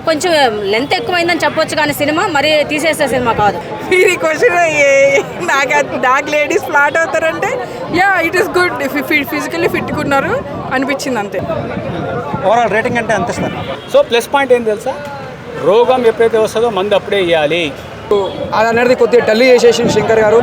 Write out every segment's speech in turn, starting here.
కొంచెం లెంత్ ఎక్కువైందని చెప్పొచ్చు, కానీ సినిమా మరి తీసేసే సినిమా కాదు. మీరు క్వశ్చన్ నాకు లేడీస్ ఫ్లాట్ అవుతారంటే ఇట్ ఈస్ గుడ్. ఫిజికల్లీ ఫిట్గా ఉన్నారు అనిపించింది అంతే. ఓవరాల్ రేటింగ్ అంటే అంత ఇస్తారు. సో ప్లస్ పాయింట్ ఏం తెలుసా, రోగం ఎప్పుడైతే వస్తుందో మందు అప్పుడే ఇవ్వాలి. అది అనేది కొద్దిగా డల్ చేసేసి శంకర్ గారు.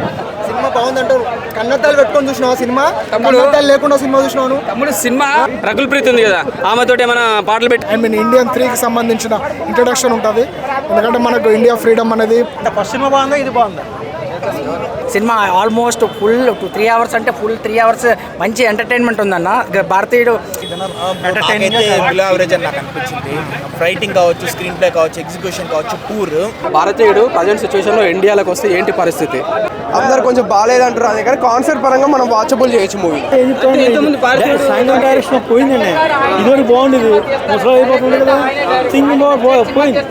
సినిమా బాగుందంటారు. కన్నద్దాలు పెట్టుకొని చూసినావా సినిమా? కన్నద్దాలు లేకుండా సినిమా చూసినాను. తమ్ముడు సినిమా రకుల్ ప్రీత్ ఉంది కదా, ఆమెతోటి ఏమైనా పాటలు పెట్టి ఐ మీన్ ఇండియన్ 3కి సంబంధించిన ఇంట్రడక్షన్ ఉంటుంది. ఎందుకంటే మనకు ఇండియా ఫ్రీడమ్ అనేది. ఫస్ట్ సినిమా బాగుందా, ఇది బాగుందా? సినిమా ఆల్మోస్ట్ ఫుల్ 3 అవర్స్ అంటే ఫుల్ 3 అవర్స్ మంచి ఎంటర్టైన్మెంట్ ఉందన్న. భారతీయుడు బిలో యావరేజ్ అని నాకు అనిపించింది. రైటింగ్ కావచ్చు, స్క్రీన్ ప్లే కావచ్చు, ఎగ్జిక్యూషన్ కావచ్చు, పూర్. భారతీయుడు ప్రజెంట్ సిచ్యువేషన్లో ఇండియాలోకి వస్తే ఏంటి పరిస్థితి? అందరు కొంచెం బాగాలేదంటారు, అది కానీ కాన్సెప్ట్ పరంగా మనం వాచబుల్ చేయొచ్చు మూవీ. డైరెక్షన్ పోయిందండి, ఇదివరకు బాగుండేది, ముసలి అయిపోతుంది కదా, థింకింగ్ పోయింది.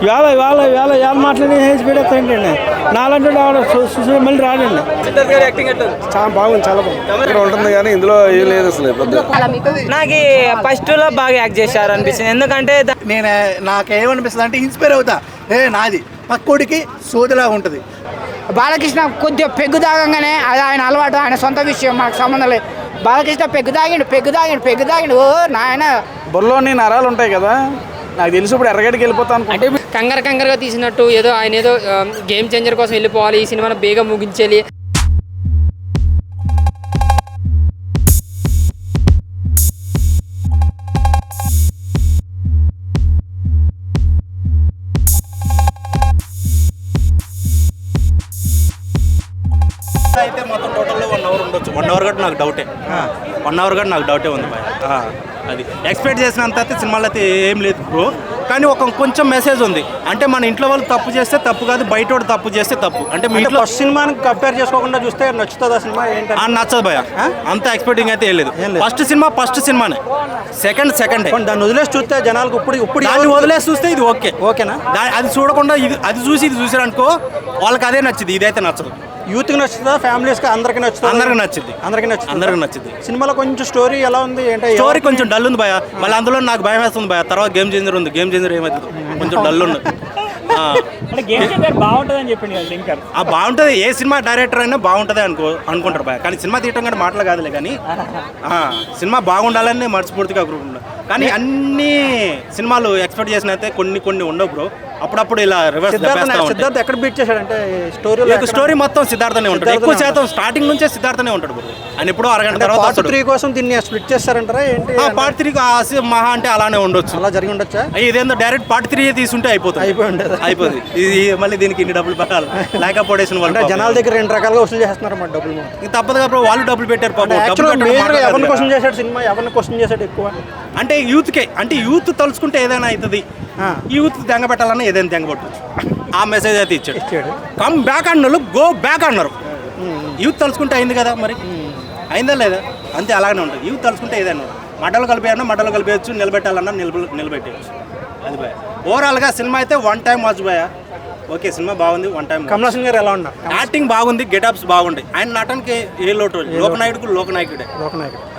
వేళ వేళ వేళ వేళ మాట్లాడి పెడతాండి నాలంటే మళ్ళీ రాడండి. చాలా బాగుంది, చాలా బాగుంది ఉంటుంది కానీ ఇందులో ఏం లేదు అసలు. నాకు ఫస్ట్ లో బాగా యాక్ట్ చేశారు అనిపించింది. ఎందుకంటే నాకేమనిపిస్తుంది అంటే ఇన్స్పైర్ అవుతా, నాది పక్కోడికి సోదిలా ఉంటుంది. బాలకృష్ణ కొద్దిగా పెగ్గు తాగంగానే అది ఆయన అలవాటు, ఆయన సొంత విషయం, మనకు సంబంధం లేదు. బాలకృష్ణ పెగ్గు తాగిండు ఓ నాయన. బొర్లోని నరాలు ఉంటాయి కదా, నాకు తెలిసి ఇప్పుడు ఎర్రగడ్డకి వెళ్ళిపోతాను అంటే కంగారుగా తీసినట్టు ఏదో ఆయన ఏదో గేమ్ చేంజర్ కోసం వెళ్ళిపోవాలి, ఈ సినిమాను బేగా ముగించాలి. అయితే మొత్తం టోటల్లో 1 అవర్ ఉండొచ్చు. 1 అవర్ కూడా నాకు డౌటే. 1 అవర్ కూడా నాకు డౌటే ఉంది భయ. అది ఎక్స్పెక్ట్ చేసినంత అయితే సినిమాలో అయితే ఏం లేదు బ్రో, కానీ కొంచెం మెసేజ్ ఉంది. అంటే మన ఇంట్లో వాళ్ళు తప్పు చేస్తే తప్పు కాదు, బయట వాడు తప్పు చేస్తే తప్పు. అంటే మీ ఇంట్లో ఫస్ట్ సినిమాని కంపేర్ చేసుకోకుండా చూస్తే నచ్చుతుందా సినిమా? ఏంటంటే నచ్చదు భయ, అంత ఎక్స్పెక్టింగ్ అయితే ఏం లేదు. ఫస్ట్ సినిమానే, సెకండ్ దాన్ని వదిలేసి చూస్తే జనాలకు ఇప్పుడు దాన్ని వదిలేసి చూస్తే ఇది ఓకేనా? అది చూడకుండా అది చూసి ఇది చూసారనుకో వాళ్ళకి అదే నచ్చింది, ఇదైతే నచ్చదు. యూత్కి నచ్చుతుందా, ఫ్యామిలీస్కి అందరికీ నచ్చుతుంది? అందరికీ నచ్చుతుంది. సినిమాలో కొంచెం స్టోరీ ఎలా ఉంది ఏంటంటే? స్టోరీ కొంచెం డల్ ఉంది భయ, మళ్ళీ అందులో నాకు భయం వేస్తుంది భయ. తర్వాత గేమ్ చేంజర్ ఉంది, గేమ్ చేంజర్ ఏమవుతుంది కొంచెం డల్ ఉంది. బాగుంటుందని చెప్పింది కదా శంకర్. బాగుంటుంది, ఏ సినిమా డైరెక్టర్ అయినా బాగుంటుంది అనుకుంటారు భయ. కానీ సినిమా తీయటం కానీ మాటలు కాదులే, కానీ సినిమా బాగుండాలని మనస్ఫూర్తిగా అనుకుంటున్నాను. కానీ అన్ని సినిమాలు ఎక్స్పెక్ట్ చేసినైతే కొన్ని ఉండవు బ్రో. అప్పుడప్పుడు ఇలా రివర్స్. సిద్ధార్థ్ ఎక్కడ బీట్ చేశాడంటే స్టోరీ మొత్తం సిద్ధార్థనే ఉంటాడు. ఎక్కువ శాతం స్టార్టింగ్ నుంచే సిద్ధార్థనే ఉంటాడు బ్రో. ఆయన ఎప్పుడో అరగంట తర్వాత పార్ట్ 3 కోసం దీన్ని స్ప్లిట్ చేస్తారంటారా ఏంటి? పార్ట్ 3 మహా అంటే అలానే ఉండొచ్చు, అలా జరిగి ఉండొచ్చా? ఇదేందో డైరెక్ట్ పార్ట్ 3 తీసుంటే అయిపోతుంది. ఇది మళ్ళీ దీనికి ఇన్ని డబ్బులు పెట్టాలి, లేకపోతే వాళ్ళు జనాల దగ్గర 2 రకాలుగా వసూలు చేస్తున్నారు అన్నమాట డబ్బులు. ఇంక తప్పదుగా బ్రో, వాళ్ళు డబ్బులు పెట్టారు పాపం. ఎవరిని క్వశ్చన్ చేశాడు సినిమా? ఎవరిని క్వశ్చన్ చేశాడు ఎక్కువ? అంటే యూత్కే, అంటే యూత్ తలుచుకుంటే ఏదైనా అవుతుంది. యూత్ దెంగ పెట్టాలన్నా ఏదైనా దెంగ పెట్టచ్చు. ఆ మెసేజ్ అయితే ఇచ్చాడు. కమ్ బ్యాక్ అన్నారు, గో బ్యాక్ అన్నారు. యూత్ తలుచుకుంటే అయింది కదా, మరి అయిందా లేదా? అంతే, అలాగే ఉంటుంది. యూత్ తలుచుకుంటే ఏదైనా మడ్డలు కలిపేయచ్చు, నిలబెట్టాలన్నా నిలబెట్టేయచ్చు. అది భయ. ఓవరాల్గా సినిమా అయితే 1 టైం వాచ్ భయ. ఓకే, సినిమా బాగుంది, 1 టైం. కమల్ హాసన్ గారు ఎలా ఉన్నారు? యాక్టింగ్ బాగుంది, గెటప్స్ బాగుంటాయి. ఆయన నటనకి ఏ లోటు, లోకనాయకుడే.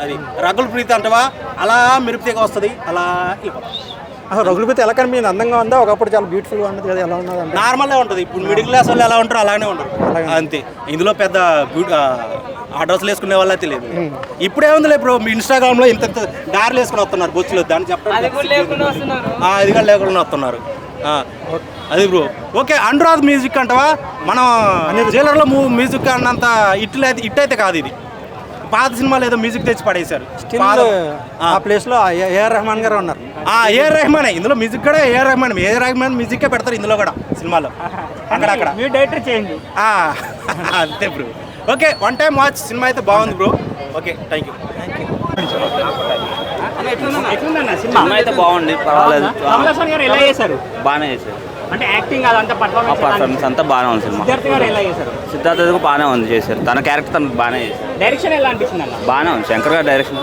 అది రకుల్ ప్రీత్ అంటవా అలా మిరుపుతీగా వస్తుంది, అలా రకుల్ ప్రీత్ ఎలా కనిపించింది? అందంగా ఉందా? ఒకప్పుడు చాలా బ్యూటిఫుల్ గా ఉండదు కదా, ఎలా ఉన్నది? నార్మల్గా ఉంటుంది. ఇప్పుడు మిడిల్ క్లాస్ వాళ్ళు ఎలా ఉంటారో అలానే ఉంటారు అంతే. ఇందులో పెద్ద ఆ డ్రెస్సులు వేసుకునే వాళ్ళ తెలియదు. ఇప్పుడేముందిలే ఇప్పుడు మీ ఇన్స్టాగ్రామ్లో ఇంత దారులు వేసుకుని వస్తున్నారు బొచ్చులు, దాన్ని చెప్పడం అది కూడా లేకుండా వస్తున్నారు. అది బ్రో. ఓకే, అనురాధ్ మ్యూజిక్ అంటవా మనం జైలర్లో మ్యూజిక్ అన్నంత ఇట్ అయితే కాదు. ఇది పాత సినిమాలు ఏదో మ్యూజిక్ తెచ్చి పడేశారు. ఆ ప్లేస్ లో ఏఆర్ రెహమాన్ గారు ఉన్నారు. ఏఆర్ రెహమానే ఇందులో మ్యూజిక్ కూడా. ఏఆర్ రెహమాన్ మ్యూజిక్ పెడతారు ఇందులో కూడా సినిమాలో, అక్కడక్కడ. డైరెక్టర్ చేంజ్ అంతే bro. Okay, 1 time watch. Cinema అయితే బాగుంది bro. Okay, thank you. Cinema అయితే బాగుంది, పర్వాలేదు. కమల్ హాసన్ గారు ఎలా చేశారు? బాగానే చేశారు. అంటే యాక్టింగ్ అదంతా పర్ఫార్మెన్స్ అంతా బాగానే ఉంది. సినిమా సిద్ధార్థ్ గారు ఎలా చేశారు? సిద్ధార్థ్ బాగానే ఉంది, చేశారు. తన క్యారెక్టర్ తనకు బాగానే చేశారు. డైరెక్షన్ ఎలా అనిపిస్తుంది అన్న? బాగానే ఉంది, శంకర్ గారి డైరెక్షన్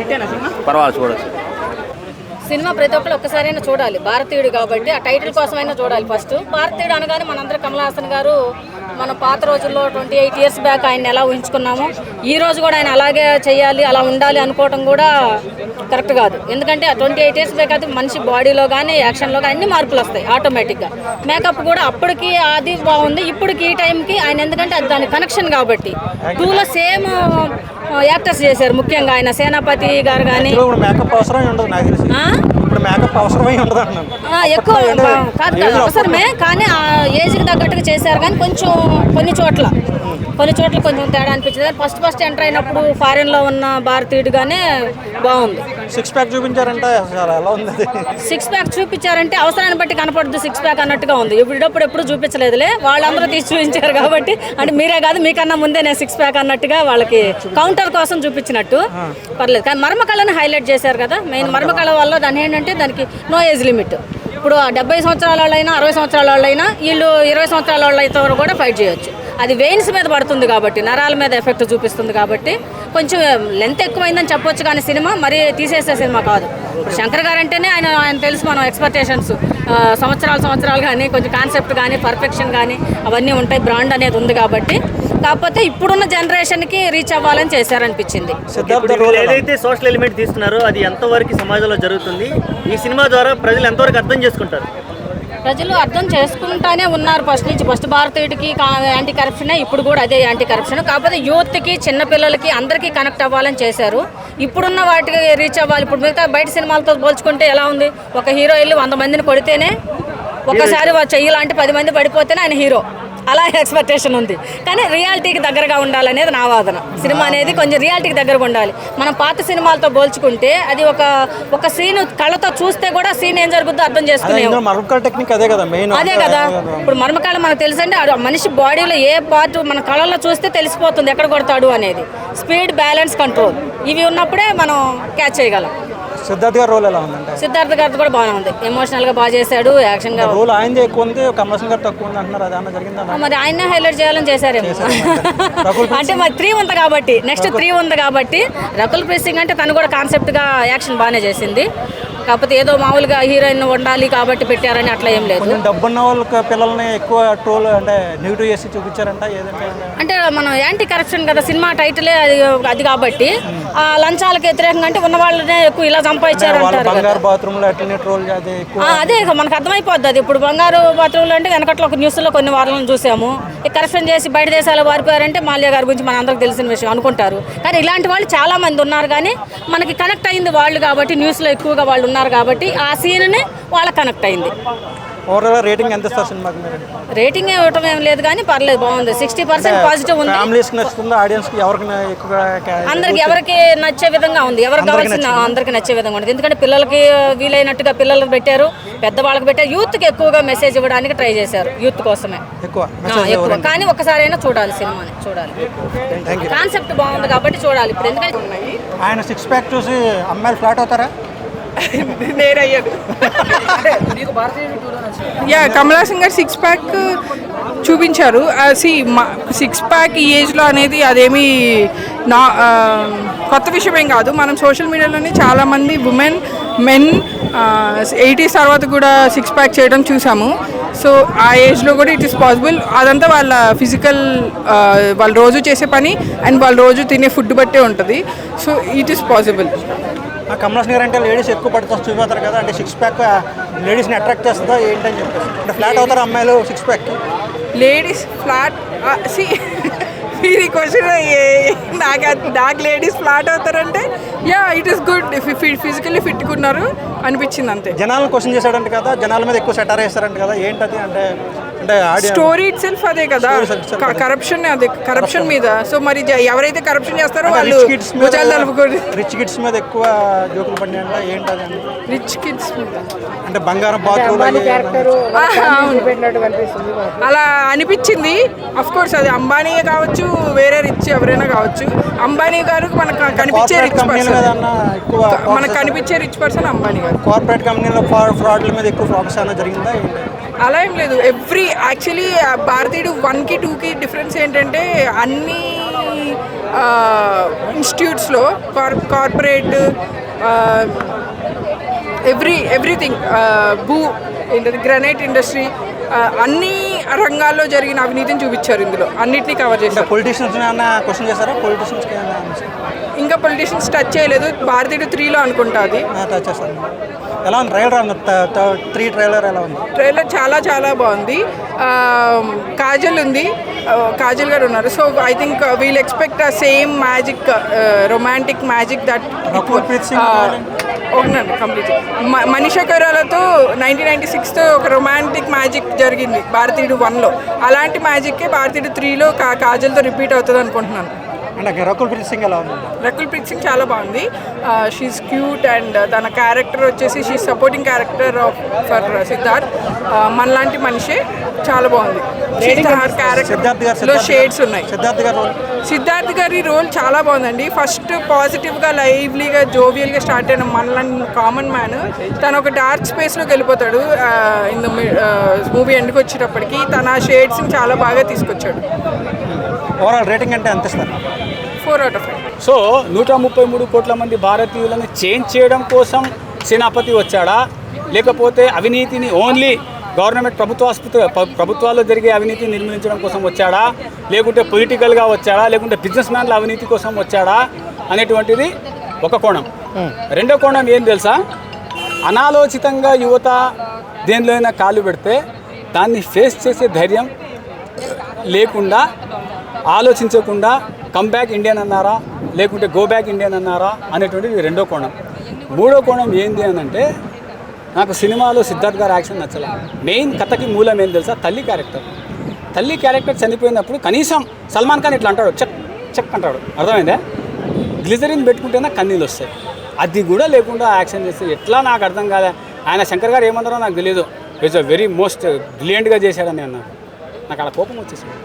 హిట్ అయినా సినిమా? పర్వాలేదు, చూడొచ్చు. సినిమా ప్రతి ఒక్కరు ఒక్కసారైనా చూడాలి. భారతీయుడు కాబట్టి ఆ టైటిల్ కోసమైనా చూడాలి. ఫస్ట్ భారతీయుడు అనగానే మనందరూ కమల్ హాసన్ గారు మన పాత రోజుల్లో 28 years బ్యాక్ ఆయన ఎలా ఊహించుకున్నామో ఈ రోజు కూడా ఆయన అలాగే చేయాలి, అలా ఉండాలి అనుకోవటం కూడా కరెక్ట్ కాదు. ఎందుకంటే 28 years బ్యాక్ అయితే మనిషి బాడీలో కానీ యాక్షన్లో కానీ అన్ని మార్పులు వస్తాయి ఆటోమేటిక్గా. మేకప్ కూడా అప్పటికి అది బాగుంది, ఇప్పటికి ఈ టైంకి ఆయన ఎందుకంటే అది దాని కనెక్షన్ కాబట్టి. 2లో సేమ్ యాక్టర్స్ చేశారు, ముఖ్యంగా ఆయన సేనాపతి గారు కానీ. మేకప్ అవసరం ఉండదు నాకు తెలిసి, ఇప్పుడు మేకప్ అవసరమై ఉండదు అంటున్నాను. ఎక్కువ కాదు అవసరమే, కానీ ఆ ఏజ్కి తగ్గట్టుగా చేశారు. కానీ కొంచెం కొన్ని చోట్ల కొంచెం తేడా అనిపించింది. ఫస్ట్ ఎంటర్ అయినప్పుడు ఫారెన్లో ఉన్న భారతీయుడుగానే బాగుంది. 6 ప్యాక్ చూపించారంటే ఎలా ఉంది? 6 ప్యాక్ చూపించారంటే అవసరాన్ని బట్టి కనపడదు 6 ప్యాక్ అన్నట్టుగా ఉంది. ఎప్పుడు చూపించలేదులే, వాళ్ళందరూ తీసి చూపించారు కాబట్టి. అంటే మీరే కాదు, మీకన్నా ముందే నేను 6 ప్యాక్ అన్నట్టుగా వాళ్ళకి కౌంటర్ కోసం చూపించినట్టు పర్లేదు. కానీ మర్మకళని హైలైట్ చేశారు కదా. మెయిన్ మర్మకళ వల్ల దాని ఏంటంటే దానికి నో ఏజ్ లిమిట్. ఇప్పుడు 70 సంవత్సరాల వాళ్ళైనా 60 సంవత్సరాల వాళ్ళైనా వీళ్ళు 20 సంవత్సరాల వాళ్ళైతే కూడా ఫైట్ చేయొచ్చు. అది వెయిన్స్ మీద పడుతుంది కాబట్టి, నరాల మీద ఎఫెక్ట్ చూపిస్తుంది కాబట్టి కొంచెం లెంత్ ఎక్కువైందని చెప్పొచ్చు. కానీ సినిమా మరీ తీసేసే సినిమా కాదు. ఇప్పుడు శంకర్ గారు అంటేనే ఆయన తెలుసు, మనం ఎక్స్పెక్టేషన్స్ సంవత్సరాలు కానీ కొంచెం కాన్సెప్ట్ కానీ పర్ఫెక్షన్ కానీ అవన్నీ ఉంటాయి. బ్రాండ్ అనేది ఉంది కాబట్టి. కాకపోతే ఇప్పుడున్న జనరేషన్కి రీచ్ అవ్వాలని చేశారనిపించింది. ఏదైతే సోషల్ ఎలిమెంట్ తీస్తున్నారో అది ఎంతవరకు సమాజంలో జరుగుతుంది, ఈ సినిమా ద్వారా ప్రజలు ఎంతవరకు అర్థం చేసుకుంటారు? ప్రజలు అర్థం చేసుకుంటానే ఉన్నారు ఫస్ట్ భారతీయుడికి యాంటీ కరప్షనే, ఇప్పుడు కూడా అదే యాంటీ కరప్షన్. కాకపోతే యూత్కి, చిన్నపిల్లలకి అందరికీ కనెక్ట్ అవ్వాలని చేశారు. ఇప్పుడున్న వాటికి రీచ్ అవ్వాలి. ఇప్పుడు మిగతా బయట సినిమాలతో పోల్చుకుంటే ఎలా ఉంది? ఒక హీరో వెళ్ళి 100 మందిని కొడితేనే, ఒకసారి చెయ్యాలంటే 10 మంది పడిపోతేనే ఆయన హీరో, అలా ఎక్స్పెక్టేషన్ ఉంది. కానీ రియాలిటీకి దగ్గరగా ఉండాలనేది నా వాదన. సినిమా అనేది కొంచెం రియాలిటీకి దగ్గరగా ఉండాలి. మనం పాత సినిమాలతో పోల్చుకుంటే అది ఒక సీన్ కళ్ళతో చూస్తే కూడా సీన్ ఏం జరుగుతుందో అర్థం చేసుకునే టెక్నిక్ అదే కదా మెయిన్. అదే కదా. ఇప్పుడు మర్మకాళ మనకు తెలుసండి, మనిషి బాడీలో ఏ పార్ట్ మన కళ్ళల్లో చూస్తే తెలిసిపోతుంది ఎక్కడ కొడతాడు అనేది. స్పీడ్, బ్యాలెన్స్, కంట్రోల్ ఇవి ఉన్నప్పుడే మనం క్యాచ్ చేయగలం. సిద్ధార్థ్ గారి రోల్ ఎలా ఉందంటే? సిద్ధార్థ్ గారిది కూడా బాగానే ఉంది. ఎమోషనల్ గా బాగా చేశాడు, యాక్షన్ గా. రోల్ ఆయనది ఎక్కువ ఉంది, కమల్ గారు తక్కువ ఉంది అంటున్నారు. అదే జరిగిందా? మరి ఆయన హైలైట్ చేయాలని చేశారేమో. అంటే మరి 3 ఉంది కాబట్టి, నెక్స్ట్ 3 ఉంది కాబట్టి. రకుల్ ప్రీత్ సింగ్ అంటే తను కూడా కాన్సెప్ట్ గా యాక్షన్ బాగానే చేసింది. కాకపోతే ఏదో మామూలుగా హీరోయిన్ ఉండాలి కాబట్టి పెట్టారని అట్లా ఏం లేదు. డబ్బున్న వాళ్ళకి పిల్లల్ని ఎక్కువ ట్రోల్ అంటే నెగిటివ్ చేసి చూపించారంట. అంటే మనం యాంటీ కరప్షన్ కదా సినిమా టైటిలే అది కాబట్టి లంచాలకు వ్యతిరేకంగా అంటే ఉన్న వాళ్ళనే ఎక్కువ ఇలా సంపాదించారు అంటారు. అదే మనకు అర్థమైపోద్ది అది. ఇప్పుడు బంగారు బాత్రూంలో అంటే వెనకట్లో ఒక న్యూస్లో కొన్ని వారాలను చూసాము. కరప్షన్ చేసి బయట దేశాలకు వారిపోయారంటే మాల్యా గారి గురించి మన అందరికి తెలిసిన విషయం అనుకుంటారు. కానీ ఇలాంటి వాళ్ళు చాలా మంది ఉన్నారు. కానీ మనకి కనెక్ట్ అయింది వాళ్ళు కాబట్టి, న్యూస్లో ఎక్కువగా వాళ్ళు ఉన్నారు కాబట్టి ఆ సీన్ని వాళ్ళకి కనెక్ట్ అయింది. ఓవరాల్ రేటింగ్ ఎంత ఇస్తారు సినిమాకి మీరు? రేటింగ్ ఇవ్వటం ఏం లేదు కానీ పర్లేదు, బాగుంది. 60% పాజిటివ్ ఉంది. ఫ్యామిలీస్కి నచ్చుతుందా? ఆడియన్స్కి అందరికి ఎవరికి నచ్చే విధంగా ఉంది. ఎవరికి కావాల్సిన అందరికి నచ్చే విధంగా ఉంది. ఎందుకంటే పిల్లలకి వీలైనట్టుగా పిల్లలకు పెట్టారు, పెద్దవాళ్ళకి పెట్టారు. యూత్కి ఎక్కువగా మెసేజ్ ఇవ్వడానికి ట్రై చేశారు. యూత్ కోసమే ఎక్కువ. కానీ ఒక్కసారైనా చూడాలి, సినిమాని చూడాలి. కాన్సెప్ట్ బాగుంది కాబట్టి చూడాలి. ఇప్పుడు ఎందుకంటే ఆయన 6 ప్యాక్ చూసి అమ్మాయిలు ఫ్లాట్ అవుతారా? నేనయ్యాను. కమల్ హాసన్ గారు 6 ప్యాక్ చూపించారు. 6 ప్యాక్ ఈ ఏజ్లో అనేది అదేమి కొత్త విషయం ఏం కాదు. మనం సోషల్ మీడియాలోనే చాలామంది మెన్ 80s తర్వాత కూడా 6 ప్యాక్ చేయడం చూసాము. సో ఆ ఏజ్లో కూడా ఇట్ ఈస్ పాసిబుల్. అదంతా వాళ్ళ ఫిజికల్, వాళ్ళు రోజు చేసే పని అండ్ వాళ్ళు రోజు తినే ఫుడ్ బట్టే ఉంటుంది. So it is possible. Kamal Haasan గారు అంటే లేడీస్ ఎక్కువ పడుతూ చూపిస్తారు కదా, అంటే 6 ప్యాక్ లేడీస్ని అట్రాక్ట్ చేస్తుందా ఏంటని చెప్పేసి. అంటే ఫ్లాట్ అవుతారు అమ్మాయిలు 6 ప్యాక్? లేడీస్ ఫ్లాట్ ఈ క్వశ్చన్ నాకు లేడీస్ ఫ్లాట్ అవుతారంటే ఇట్ ఈస్ గుడ్. ఫిజికల్లీ ఫిట్గా ఉన్నారు అనిపించింది అంతే. జనాలను క్వశ్చన్ చేశాడంట కదా, జనాల మీద ఎక్కువ సెటార్ వేస్తారంట కదా, ఏంటది? అంటే స్టోరీ ఇట్ సెల్ఫ్ అదే కదా, కరప్షన్, అదే కరప్షన్ మీద. సో మరి ఎవరైతే కరప్షన్ చేస్తారో వాళ్ళు రిచ్ కిడ్స్ మీద ఎక్కువ జోకులు పడినాయంట. ఏంటది? రిచ్ కిడ్స్ మీద అంటే బంగారం బాత్రూమ్ అలా అనిపించింది. అఫ్ కోర్స్ అది అంబానీ కావచ్చు, వేరే రిచ్ ఎవరైనా కావచ్చు. అంబానీ గారు మనకు కనిపించే రిచ్ పర్సన్, మనకు కనిపించే రిచ్ పర్సన్ అంబానీ గారు. కార్పొరేట్ కంపెనీలో ఫ్రాడ్ల మీద ఎక్కువ ఫోకస్ అనేది జరిగిందా? అలా ఏం లేదు. యాక్చువల్లీ భారతీయుడు 1కి 2కి డిఫరెన్స్ ఏంటంటే అన్ని ఇన్స్టిట్యూట్స్లో కార్పొరేట్ ఎవ్రీథింగ్ ఏంటంటే గ్రానైట్ ఇండస్ట్రీ అన్నీ రంగాల్లో జరిగిన అవినీతిని చూపించారు ఇందులో, అన్నిటినీ కవర్ చేశారు. పొలిటీషియన్స్ ఏమన్నా క్వశ్చన్ చేశారా? పొలిటీషియన్స్కి ఇంకా పొలిటీషియన్స్ టచ్ చేయలేదు, భారతీయుడు 3లో అనుకుంటా అది టచ్ చేస్తాను. ఎలా ఉంది ట్రైలర్? 3 ట్రైలర్ ఎలా ఉంది? ట్రైలర్ చాలా చాలా బాగుంది. కాజల్ ఉంది, కాజల్ గారు ఉన్నారు. So I think wheel expect a same magic, romantic magic that అవునండి కంప్లీట్. మనీషా కొయిరాలాతో 1996తో ఒక రొమాంటిక్ మ్యాజిక్ జరిగింది భారతీయుడు 1లో. అలాంటి మ్యాజిక్కే భారతీయుడు 3లో కాజల్తో రిపీట్ అవుతుంది అనుకుంటున్నాను. అంటే రకుల్ ప్రీత్ సింగ్ ఎలా ఉంది? రకుల్ ప్రీత్ సింగ్ చాలా బాగుంది. షీఈస్ క్యూట్ అండ్ తన క్యారెక్టర్ వచ్చేసి she supporting character for Siddharth. మనలాంటి మనిషే, చాలా బాగుంది. క్యారెక్టర్ షేడ్స్ ఉన్నాయి. సిద్ధార్థ్ గారి రోల్ చాలా బాగుందండి. ఫస్ట్ పాజిటివ్గా, లైవ్లీగా, జోవియల్గా స్టార్ట్ అయిన మనలాంటి కామన్ మ్యాన్ తను ఒక డార్క్ స్పేస్లోకి వెళ్ళిపోతాడు. ఇన్ ద మూవీ ఎండ్కి వచ్చేటప్పటికి తన షేడ్స్ని చాలా బాగా తీసుకొచ్చాడు. ఓవరాల్ రేటింగ్ అంటే ఎంత ఇస్తారు? 4 out of 5. సో 133 కోట్ల మంది భారతీయులను చేంజ్ చేయడం కోసం సేనాపతి వచ్చాడా, లేకపోతే అవినీతిని ఓన్లీ గవర్నమెంట్ ప్రభుత్వాల్లో జరిగే అవినీతిని నిర్మించడం కోసం వచ్చాడా, లేకుంటే పొలిటికల్గా వచ్చాడా, లేకుంటే బిజినెస్ మ్యాన్ల అవినీతి కోసం వచ్చాడా అనేటువంటిది ఒక కోణం. రెండో కోణం ఏం తెలుసా? అనాలోచితంగా యువత దేనిలోనైనా కాలు పెడితే దాన్ని ఫేస్ చేసే ధైర్యం లేకుండా, ఆలోచించకుండా కమ్ బ్యాక్ ఇండియన్ అన్నారా, లేకుంటే గో బ్యాక్ ఇండియన్ అన్నారా అనేటువంటిది రెండో కోణం. మూడో కోణం ఏంది అని అంటే, నాకు సినిమాలో సిద్ధార్థ్ గారి యాక్షన్ నచ్చలే. మెయిన్ కథకి మూలం ఏం తెలుసా? తల్లి క్యారెక్టర్ చనిపోయినప్పుడు కనీసం సల్మాన్ ఖాన్ ఇట్లా అంటాడు, చెక్ చెక్ అంటాడు, అర్థమైందా? గ్లిజరిన్ పెట్టుకుంటేనే కన్నీళ్ళు వస్తాయి. అది కూడా లేకుండా యాక్షన్ చేస్తే ఎట్లా నాకు అర్థం కాలే. ఆయన శంకర్ గారు ఏమన్నారో నాకు తెలియదు, ఇట్స్ అ వెరీ మోస్ట్ బ్రిలియంట్గా చేశాడని అన్నారు. నాకు అలా కోపం వచ్చేసింది.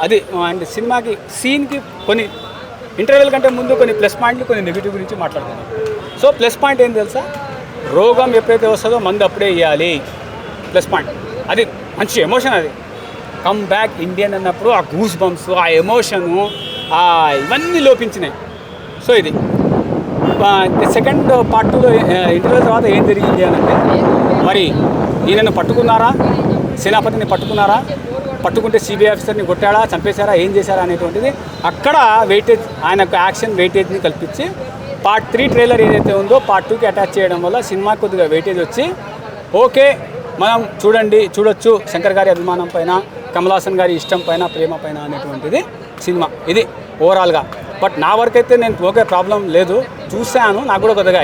అది అండ్ సినిమాకి సీన్కి కొన్ని ఇంటర్వెల్ కంటే ముందు కొన్ని ప్లస్ పాయింట్లు, కొన్ని నెగిటివ్ గురించి మాట్లాడుతున్నాను. సో ప్లస్ పాయింట్ ఏం తెలుసా? రోగం ఎప్పుడైతే వస్తుందో మందు అప్పుడే ఇవ్వాలి, ప్లస్ పాయింట్. అది మంచి ఎమోషన్. అది కమ్ బ్యాక్ ఇండియన్ అన్నప్పుడు ఆ గూస్ బంప్స్, ఆ ఎమోషను, ఇవన్నీ లోపించినాయి. సో ఇది సెకండ్ పార్ట్ 2లో ఇంటర్వెల్ తర్వాత ఏం జరిగింది అని అంటే, మరి ఈయనను పట్టుకున్నారా, సేనాపతిని పట్టుకున్నారా, పట్టుకుంటే సిబిఐ ఆఫీసర్ని కొట్టాడా, చంపేశారా, ఏం చేశారా అనేటువంటిది అక్కడ వెయిటేజ్, ఆయనకు యాక్షన్ వెయిటేజ్ని కల్పించి పార్ట్ 3 ట్రైలర్ ఏదైతే ఉందో పార్ట్ 2కి అటాచ్ చేయడం వల్ల సినిమా కొద్దిగా వెయిటేజ్ వచ్చి ఓకే మనం చూడొచ్చు శంకర్ గారి అభిమానం పైన, కమల్ హాసన్ గారి ఇష్టం పైన, ప్రేమ పైన అనేటువంటిది సినిమా. ఇది ఓవరాల్గా. బట్ నా వరకు అయితే నేను ఓకే, ప్రాబ్లం లేదు, చూశాను. నాకు కూడా కొద్దిగా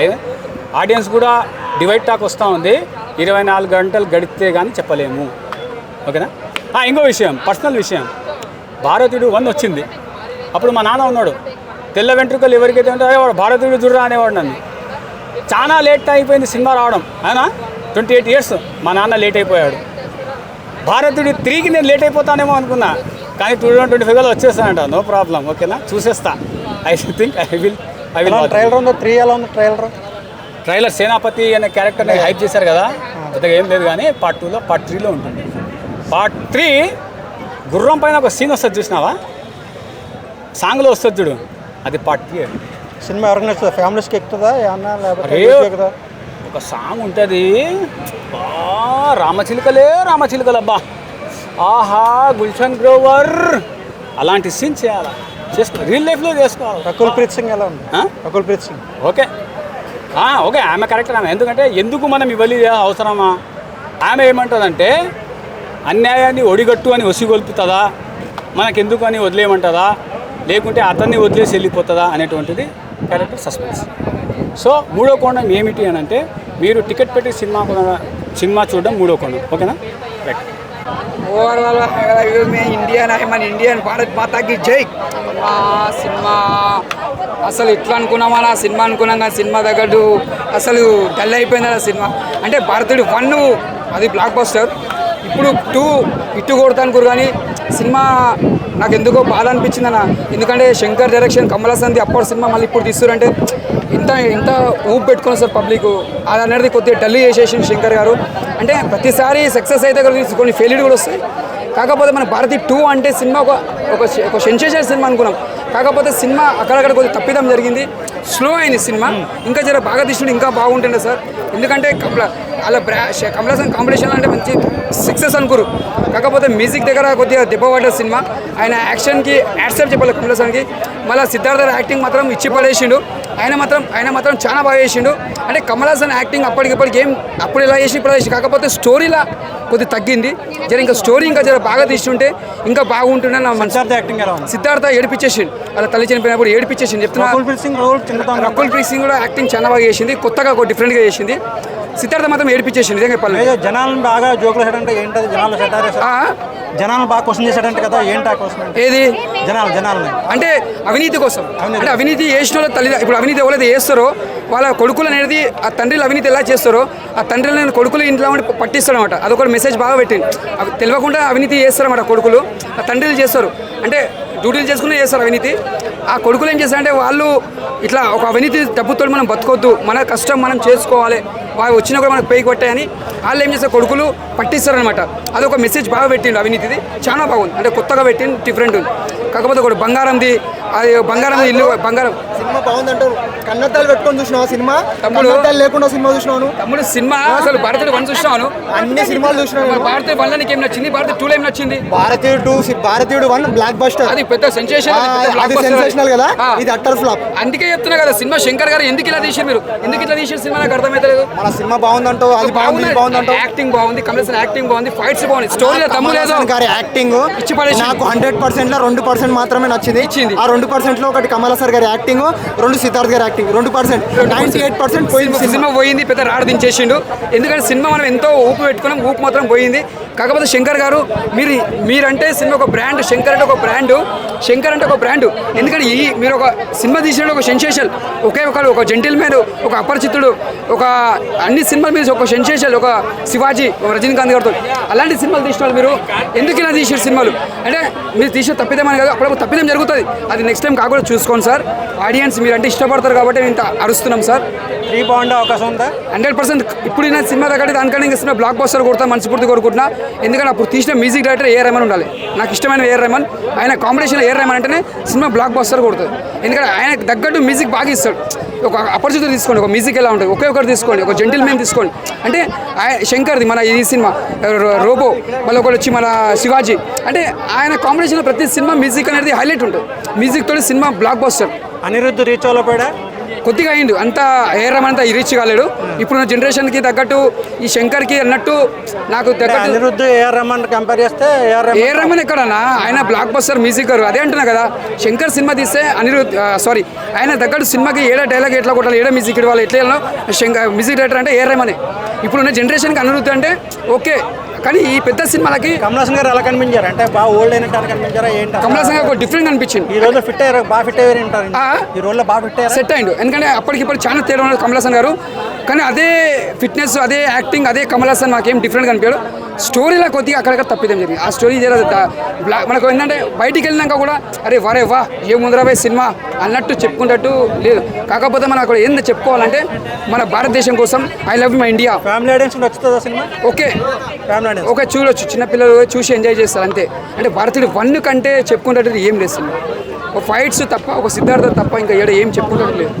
ఆడియన్స్ కూడా డివైడ్ టాక్ వస్తూ ఉంది. 24 గంటలు గడిస్తే కానీ చెప్పలేము, ఓకేనా? ఇంకో విషయం, పర్సనల్ విషయం. భారతీయుడు 1 వచ్చింది, అప్పుడు మా నాన్న ఉన్నాడు. తెల్ల వెంట్రుకలు ఎవరికైతే ఉంటాయో వాడు భారతీయుడు జుర్రా అనేవాడు. నన్ను చాలా లేట్ అయిపోయింది సినిమా రావడం. అయినా 28 years మా నాన్న లేట్ అయిపోయాడు. భారతీయుడు 3కి నేను లేట్ అయిపోతానేమో అనుకున్నా, కానీ 2025లో వచ్చేస్తానంట. నో ప్రాబ్లం, ఓకేనా? చూసేస్తా. I think I will. Trailer ఉందో 3 ఎలా ఉంది ట్రైలర్? సేనాపతి అనే క్యారెక్టర్ని హైప్ చేశారు కదా, పెద్దగా ఏం లేదు. కానీ పార్ట్ 2లో, పార్ట్ 3లో ఉంటుంది. పార్ట్ 3 గుర్రం పైన ఒక సీన్ వస్తుంది, చూసినావా? సాంగ్లో వస్తుంది చూడు, అది పార్ట్ 3. సినిమా ఎవరికి నచ్చుతుంది? ఫ్యామిలీస్కి ఎక్కుతుందా ఏమన్నా, లేకపోతే ఒక సాంగ్ ఉంటుంది, రామచిలుకలు అబ్బా, ఆహా గుల్షన్ గ్రోవర్, అలాంటి సీన్ చేయాలా, రియల్ లైఫ్లో చేసుకోవాలి. రకుల్ ప్రీత్ సింగ్ ఎలా ఉంది? రకుల్ ప్రీత్ సింగ్ ఓకే, ఆమె కరెక్టర్. ఆమె ఎందుకు మనం ఇవ్వాలి, అవసరమా? ఆమె ఏమంటుందంటే, అన్యాయాన్ని ఒడిగట్టు అని ఒసిగొల్పుతుందా, మనకెందుకు అని వదిలేయమంటుందా, లేకుంటే అతన్ని వదిలేసి వెళ్ళిపోతుందా అనేటువంటిది క్యారెక్టర్ సస్పెన్స్. సో మూడో కోణం ఏమిటి అని అంటే, మీరు టికెట్ పెట్టి సినిమా చూడడం మూడో కోణం, ఓకేనా? రైట్. ఓవరాల్ మన ఇండియన్ భారత్ మాతాకి జై. సినిమా అసలు ఎట్లా అనుకున్నామా, నా సినిమా అనుకున్నాం కానీ సినిమా తగ్గట్టు అసలు డల్ అయిపోయింది ఆ సినిమా. అంటే భారతీయుడు 1 అది బ్లాక్ బస్టర్, ఇప్పుడు 2 ఇట్టు కొడతా అనుకోరు. కానీ సినిమా నాకు ఎందుకో బాధ అనిపించింది అన్న. ఎందుకంటే శంకర్ డైరెక్షన్, కమల్ హాసన్ది అప్పటి సినిమా మళ్ళీ ఇప్పుడు తీస్తారంటే ఇంత ఊపు పెట్టుకుని సార్ పబ్లిక్. అది అనేది కొద్దిగా డల్ చేసేసింది శంకర్ గారు. అంటే ప్రతిసారి సక్సెస్ అయితే కొన్ని ఫెయిల్యూర్ కూడా వస్తాయి. కాకపోతే మన భారతీయ 2 అంటే సినిమా ఒక సెన్సేషన్ సినిమా అనుకున్నాం. కాకపోతే సినిమా అక్కడక్కడ కొద్దిగా తప్పిదం జరిగింది, స్లో అయింది సినిమా. ఇంకా జర బాగా తీసుకుంటే ఇంకా బాగుంటుండే సార్. ఎందుకంటే అలా కమల్ హాసన్ కాంపిటీషన్లో అంటే మంచి సక్సెస్ అనుకోరు. కాకపోతే మ్యూజిక్ దగ్గర కొద్దిగా దెబ్బ పడ్డ సినిమా. ఆయన యాక్షన్కి యాక్సెప్ట్ చెప్పాలి కమల్ హాసన్కి. మళ్ళీ సిద్ధార్థ యాక్టింగ్ మాత్రం ఇచ్చి పడేసిండు. ఆయన మాత్రం చాలా బాగా చేసిండు. అంటే కమల్ హాసన్ యాక్టింగ్ అప్పటికిప్పటికి ఏం అప్పుడు ఇలా చేసి ఇప్పుడు చేసి, కాకపోతే స్టోరీలా కొద్దిగా తగ్గింది. జర ఇంకా స్టోరీ ఇంకా జర బాగా తీసుకుంటే ఇంకా బాగుంటుండే నా మనసు. సిద్ధార్థ ఏడిపించేసిండు, అలా తల్లి చనిపోయినప్పుడు ఏడిపించేసిండు చెప్తున్నా. రకుల్ ప్రీత్ సింగ్ కూడా యాక్టింగ్ చాలా బాగా చేసింది, కొత్తగా ఒక డిఫరెంట్గా చేసింది. సిద్ధార్థ మాత్రం ఏడిపించేసింది నిజంగా చెప్పాలి. జనాలను బాగా జోకులు వేసాడంటే ఏంటది, జనాలను బాగా క్వశ్చన్ చేశాడంటే కదా, ఏంటి ఆ క్వశ్చన్? ఏది జనాలని అంటే అవినీతి కోసం. అంటే అవినీతి చేసిన వాళ్ళ తల్లి, ఇప్పుడు అవినీతి ఎవరైతే చేస్తారో వాళ్ళ కొడుకులు అనేది ఆ తండ్రిలు అవినీతి ఎలా చేస్తారో ఆ తండ్రిని కొడుకులు ఇంట్లో పట్టిస్తాడు అనమాట. అదొక మెసేజ్ బాగా పెట్టింది. తెలియకుండా అవినీతి చేస్తారన్నమాట కొడుకులు, ఆ తండ్రిలు చేస్తారు. అంటే డ్యూటీలు చేసుకునే చేస్తారు అవినీతి. ఆ కొడుకులు ఏం చేస్తారంటే వాళ్ళు ఇట్లా ఒక అవినీతి డబ్బుతో మనం బతకొద్దు, మన కష్టం మనం చేసుకోవాలి, వాళ్ళు వచ్చినా కూడా మనకు పేకి పట్టాయని వాళ్ళు ఏం చేస్తారు కొడుకులు పట్టిస్తారనమాట. అదొక మెసేజ్ బాగా పెట్టిండు అవినీతిది, చాలా బాగుంది. అంటే కొత్తగా పెట్టింది, డిఫరెంట్ ఉంది. కాకపోతే ఒకటి బంగారంది, అది బంగారం ఇల్లు బంగారం సినిమా బాగుందంటారు. కన్నద్దాలు పెట్టుకొని చూసినావు సినిమా, తమ్ముడు లేకుండా సినిమా చూసినాను. తమ్ముడు సినిమా అసలు భారతీయుడు 1 చూసినాను, అన్ని సినిమాలు చూసినాను. భారతీయుడు 1 నీకు ఏం నచ్చింది, భారతీయుడు 2 ఏం నచ్చింది? భారతీయుడు 1 బ్లాక్ బస్టర్, అది పెద్ద సెన్సేషన్, అది సెన్సేషనల్ కదా, ఇది అట్టర్ ఫ్లాప్. అందుకే చెప్తున్నా కదా సినిమా శంకర్ గారు ఎందుకు ఇలా తీసారు, మీరు ఎందుకు ఇట్లా తీసారు సినిమా నాకు అర్థమైతలేదు. మన సినిమా బాగుందంటావు, అది బాగుందంటావు. యాక్టింగ్ బాగుంది, కమల్ హాసన్ యాక్టింగ్ బాగుంది, ఫైట్స్ బాగుంది, స్టోరీలో దమ్ము లేదు. గారి యాక్టింగ్ ఇచ్చి పడేసి నాకు 100% లో 2% మాత్రమే నచ్చింది. ఆ 2% లో ఒకటి కమల్ హాసన్ గారి యాక్టింగ్, 2 సిద్ధార్థ్ గారి యాక్టింగ్. 2% 98% పోయింది. సినిమా పోయింది, పెద్ద రాడు దించేసిండు. ఎందుకంటే సినిమా మనం ఎంతో ఊపు పెట్టుకున్నాం, ఊపు మాత్రం పోయింది. కాకపోతే శంకర్ గారు మీరంటే సినిమా ఒక బ్రాండ్, శంకర్ అంటే ఒక బ్రాండ్, శంకర్ అంటే ఒక బ్రాండ్. ఎందుకంటే మీరు ఒక సినిమా తీసినప్పుడు ఒక సెన్సేషన్, ఒక జెంటిల్మెన్, ఒక అపరిచితుడు, ఒక అన్ని సినిమాలు మీరు ఒక సెన్సేషన్, ఒక శివాజీ, ఒక రజనీకాంత్ గారితో అలాంటి సినిమాలు తీసిన వాళ్ళు మీరు ఎందుకు ఇలా తీసారు సినిమాలు? అంటే మీరు తీసిన తప్పిదమని కాదు, అప్పుడప్పుడు తప్పిదం జరుగుతుంది, అది నెక్స్ట్ టైం కాకుండా చూసుకోండి సార్. ఆడియన్స్ మీరు అంటే ఇష్టపడతారు కాబట్టి మేము ఇంత అరుస్తున్నాం సార్. 3 బాగుండే అవకాశం ఉందా? 100%. ఇప్పుడు నేను సినిమా దగ్గర దానికంటే ఇంకా సినిమా బ్లాక్ బస్టర్ కొడతా మనస్ఫూర్తి కోరుకుంటున్నా. ఎందుకంటే అప్పుడు తీసిన మ్యూజిక్ డైరెక్టర్ ఏఆర్ రెహమాన్ ఉండాలి. నాకు ఇష్టమైన ఏఆర్ రెహమాన్, ఆయన కాంబినేషన్ ఏఆర్ రెహమాన్ అంటేనే సినిమా బ్లాక్ బస్టర్ కొడుతుంది. ఎందుకంటే ఆయనకు తగ్గట్టు మ్యూజిక్ బాగా ఇస్తాడు. ఒక అపరిచితుడు తీసుకోండి, ఒక మ్యూజిక్ ఎలా ఉంటుంది, ఒకటి తీసుకోండి, ఒక జెంటిల్మెన్ తీసుకోండి. అంటే శంకర్ది మన ఈ సినిమా రోబో, మళ్ళీ ఒకటి వచ్చి మన శివాజీ. అంటే ఆయన కాంబినేషన్లో ప్రతి సినిమా మ్యూజిక్ అనేది హైలైట్ ఉంటుంది. మ్యూజిక్ తోటి సినిమా బ్లాక్ బస్టర్. అనిరుద్ధ్ రీచ్ అవ్వలేకపోయాడా? కొద్దిగా అయిండు, అంతా ఏఆర్ రెహమాన్ అంతా రీచ్ కాలేడు. ఇప్పుడు నా జనరేషన్కి తగ్గట్టు ఈ శంకర్కి అన్నట్టు నాకు తగ్గట్టు అనిరుద్ధ్ ఏఆర్ రెహమాన్ కంపేర్ చేస్తే ఏఆర్ రెహమాన్ ఎక్కడన్నా, ఆయన బ్లాక్ బస్టర్ మ్యూజిక్ గారు. అదే అంటున్నా కదా, శంకర్ సినిమా తీస్తే అనిరుద్ధ్ ఆయన తగ్గట్టు సినిమాకి ఏడా డైలాగ్ ఎట్లా కొట్టాలి, ఏడా మ్యూజిక్ ఇవ్వాలి, ఎట్లా మ్యూజిక్ డైరెక్టర్ అంటే ఏఆర్ రెహమానే. ఇప్పుడున్న జనరేషన్కి అనిరుద్ధ్ అంటే ఓకే, కానీ ఈ పెద్ద సినిమాలకి కమల్ హాసన్ గారు ఎలా కనిపించారు? అంటే బాగా ఓల్డ్ అయినట్టు కనిపించారా ఏంటి? కమల్ హాసన్ గారు ఒక డిఫరెంట్ అనిపించింది. ఈ రోజు ఫిట్ అయ్యారు, బాగా ఫిట్ అయ్యారు అంటారు. ఈ రోజులో బాగా ఫిట్ అయ్యారు, సెట్ అయ్యిండు. ఎందుకంటే అప్పటికిప్పుడు చాలా తేడా ఉన్నది కమల్ హాసన్ గారు. కానీ అదే ఫిట్నెస్, అదే యాక్టింగ్, అదే కమల్ హాసన్ నాకేం డిఫరెంట్ కనిపించాడు. స్టోరీలో కొద్దిగా అక్కడక్కడ తప్పిదం జరిగింది. ఆ స్టోరీ మనకు ఏంటంటే బయటికి వెళ్ళినాక కూడా అరే వరే వా ఏముందరాబాయ్ సినిమా అన్నట్టు చెప్పుకున్నట్టు లేదు. కాకపోతే మనం అక్కడ ఏందో చెప్పుకోవాలంటే మన భారతదేశం కోసం I love my India. Family audience నచ్చుతుందా సినిమా? ఓకే, ఫ్యామిలీ ఆడియన్స్ ఓకే చూడొచ్చు, చిన్నపిల్లలు చూసి ఎంజాయ్ చేస్తారు అంతే. అంటే భారతీయుడు 1 కంటే చెప్పుకున్నట్టు ఏం లేదు సినిమా. ఒక ఫైట్స్ తప్ప, ఒక సిద్ధార్థ తప్ప ఇంకా ఏం చెప్పుకున్నట్టు లేదు